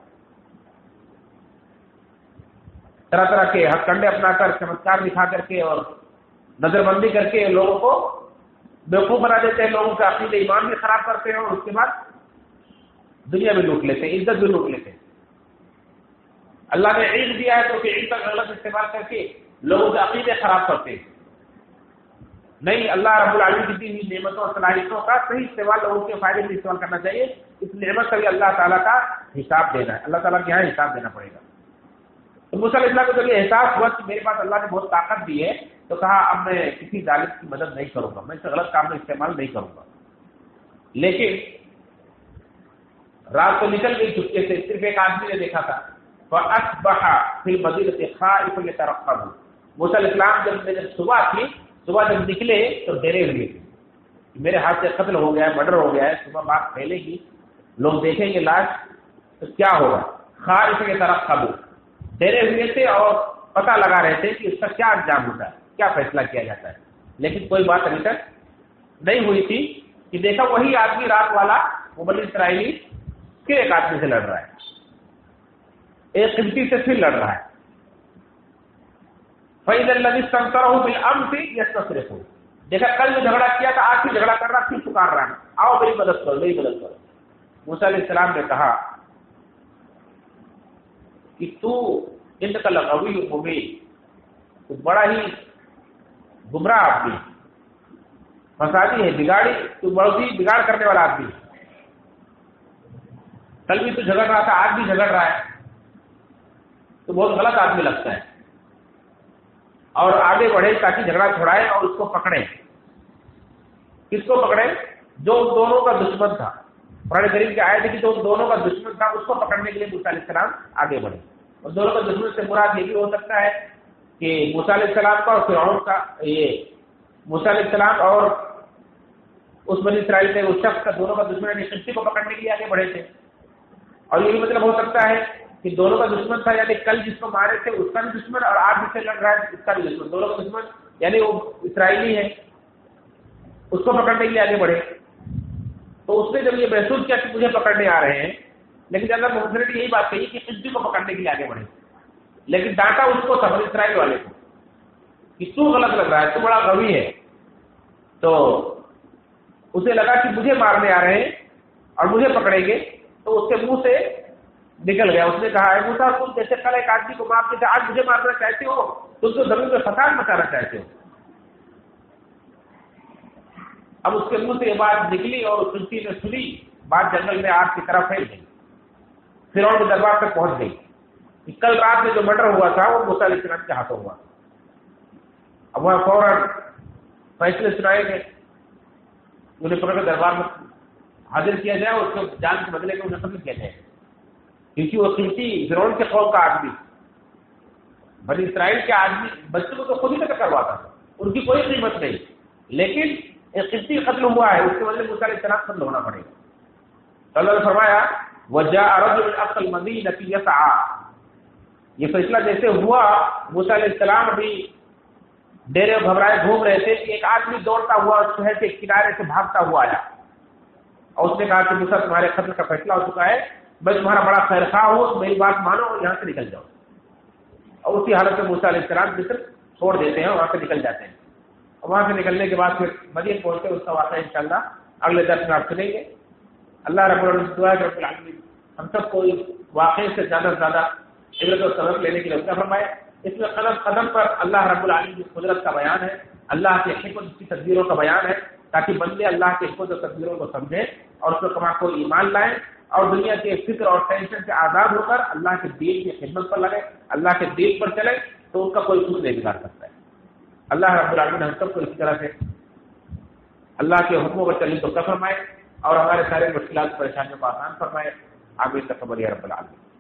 طرح طرح کے ہتھ کنڈے اپنا کر، چمتکار دکھا کر کے اور نظر بندی کر کے لوگوں کو بیوقوف بنا دیتے ہیں، لوگوں کا عقیدہ ایمان بھی خراب کرتے ہیں اور اس کے بعد دنیا میں لوٹ لیتے ہیں، عزت بھی لوٹ لیتے ہیں. اللہ نے علم دیا ہے تو کہ علم کا غلط استعمال کر کے لوگوں کے عقیدے خراب کرتے ہیں. نہیں، اللہ رب العالمین کی دی ہوئی نعمتوں اور صلاحیتوں کا صحیح استعمال لوگوں کے فائدے میں استعمال کرنا چاہیے. اس نعمت کا بھی اللہ تعالیٰ کا حساب دینا ہے، اللہ تعالیٰ کے یہاں حساب دینا پڑے گا. تو موسیٰ علیہ السلام کو جب یہ احساس ہوا کہ میرے پاس اللہ نے بہت طاقت دی ہے تو کہا اب میں کسی ظالم کی مدد نہیں کروں گا، میں اسے غلط کام میں استعمال نہیں کروں گا. لیکن رات تو نکل گئی چپکے سے، صرف ایک آدمی نے دیکھا تھا. فَأَصْبَحَ فِي الْمَدِينَةِ خَائِفًا يَتَرَقَّبُ. موسیٰ علیہ السلام جب صبح تھی، صبح جب نکلے تو ڈرے ہوئے تھے، میرے ہاتھ سے قتل ہو گیا ہے، مرڈر ہو گیا ہے، صبح بات پھیلے گی، لوگ دیکھیں گے لاش تو کیا ہوگا. خَائِفًا يَتَرَقَّبُ، ڈرے ہوئے تھے اور پتہ لگا رہے تھے کہ اس کا کیا انجام ہوتا ہے، کیا فیصلہ کیا جاتا ہے. لیکن کوئی بات ابھی تک نہیں ہوئی تھی کہ دیکھا وہی آدمی رات والا وہ بنی اسرائیلی پھر ایک آدمی سے لڑ رہا ہے، ایک قبطی سے پھر لڑ رہا ہے. فَإِذَا الَّذِي اسْتَنْصَرَهُ بِالْأَمْسِ يَسْتَصْرِخُ، دیکھا کل جو جھگڑا کیا تھا آج بھی جھگڑا کر رہا، پھر پکار رہا ہے، آؤ میری مدد کرو، میری مدد کرو. موسیٰ علیہ السلام نے کہا کہ تو انک لغوی مبین، تو بڑا ہی گمراہ آدمی، فسادی ہے، بگاڑی، تو بڑی ہی بگاڑ کرنے والا آدمی. کل بھی تو جھگڑ رہا تھا، آج بھی جھگڑ رہا ہے، تو بہت غلط آدمی لگتا ہے. اور آگے بڑھے تاکہ جھگڑا چھڑائے اور اس کو پکڑے. کس کو پکڑے؟ جو دونوں کا دشمن تھا. قرآن کریم کی آیت ہے کہ جو دونوں کا دشمن تھا اس کو پکڑنے کے لیے موسیٰ علیہ السلام آگے بڑھے. اور دونوں کا دشمن سے مراد یہ بھی ہو سکتا ہے کہ موسیٰ علیہ السلام کا اور فرعون کا، یہ موسیٰ علیہ السلام اور اس بنی اسرائیل سے اس شخص کا، دونوں کا دشمن یعنی قبطی کو پکڑنے کے لیے آگے بڑھے تھے. اور یہ بھی مطلب ہو سکتا ہے کہ دونوں کا دشمن تھا یعنی کل جس کو مارے تھے اس کا بھی دشمن اور آج جس سے لڑ رہا ہے اس کا بھی دشمن، دونوں کا دشمن یعنی وہ اسرائیلی ہے، اس کو پکڑنے کے لیے آگے بڑھے. تو اس نے جب یہ محسوس کیا کہ مجھے پکڑنے آ رہے ہیں، لیکن اگر محسن نے یہی بات کہی کہ قبطی کو پکڑنے کے لیے آگے بڑھے، لیکن ڈانٹا اس کو تھا اسرائیل والے کو کہ تو غلط لگ رہا ہے، تو بڑا غوی ہے. تو اسے لگا کہ مجھے مارنے آ رہے ہیں اور مجھے پکڑیں گے، تو اس کے منہ سے نکل گیا. اس نے کہا ہے موسیٰ تم جیسے کل ایک آدمی کو مار دیتے، آج مجھے مارنا چاہتے ہو، تم تو زمین میں فساد مچانا چاہتے ہو. اب اس کے منہ سے یہ بات نکلی اور اس قبطی نے سنی، بات جنگل میں آگ کی طرف پھیل گئی، فرعون کے دربار تک پہنچ گئی کہ کل رات میں جو مرڈر ہوا تھا وہ موسیٰ علیہ السلام کے ہاتھوں ہوا. اب وہاں فوراً فیصلے سنائے گئے، انہیں پکڑ کر دربار میں حاضر کیا جائے اور اس کو جان کے بدلے میں انہیں قتل کیا جائے، کیونکہ وہ قبطی فرعون کے قوم کا آدمی، بنی اسرائیل کے آدمی بچوں کو تو خود ہی قتل کرواتا تھا، ان کی کوئی قیمت نہیں. لیکن ایک قبطی قتل ہوا ہے، اس کے بدلے موسیٰ علیہ السلام قتل ہونا پڑے گا. تو اللہ نے فرمایا وَجَاءَ رَجُلٌ أَقْصَى الْمَدِينَةِ يَسْعَىٰ. یہ فیصلہ جیسے ہوا، موسیٰ علیہ السلام ابھی ڈیرے گھبرائے گھوم رہے تھے کہ ایک آدمی دوڑتا ہوا شہر کے کنارے سے بھاگتا ہوا آیا اور اس نے کہا کہ موسیٰ تمہارے قتل کا فیصلہ ہو چکا ہے، میں تمہارا بڑا خیر خواہ ہوں، میری بات مانو اور یہاں سے نکل جاؤ. اور اسی حالت میں موسیٰ علیہ السلام مصر چھوڑ دیتے ہیں اور وہاں سے نکل جاتے ہیں. اور وہاں سے نکلنے کے بعد پھر مدین پہنچتے اس کا واقعہ انشاءاللہ اگلے درس میں آپ سنیں گے. اللہ رب العالمین ہم سب کو اس واقعے سے زیادہ سے زیادہ عبرت و سبق لینے کی توفیق فرمائے. اس میں قدم قدم پر اللہ رب العالمین کی قدرت کا بیان ہے، اللہ کے حکمت کی تدبیروں کا بیان ہے، تاکہ بندے اللہ کے حکمت و تدبیروں کو سمجھیں اور اس پر کما کو ایمان لائیں اور دنیا کے فکر اور ٹینشن سے آزاد ہو کر اللہ کے دین کی خدمت پر لگے، اللہ کے دین پر چلیں تو ان کا کوئی کچھ نہیں بگاڑ سکتا ہے۔ اللہ رب العالمین ہم سب کو اسی طرح سے اللہ کے حکموں پر چلنے کو فرمائے اور ہمارے سارے مشکلات پریشانیوں کو آسان فرمائے۔ آمین تقبل یا رب العالمین۔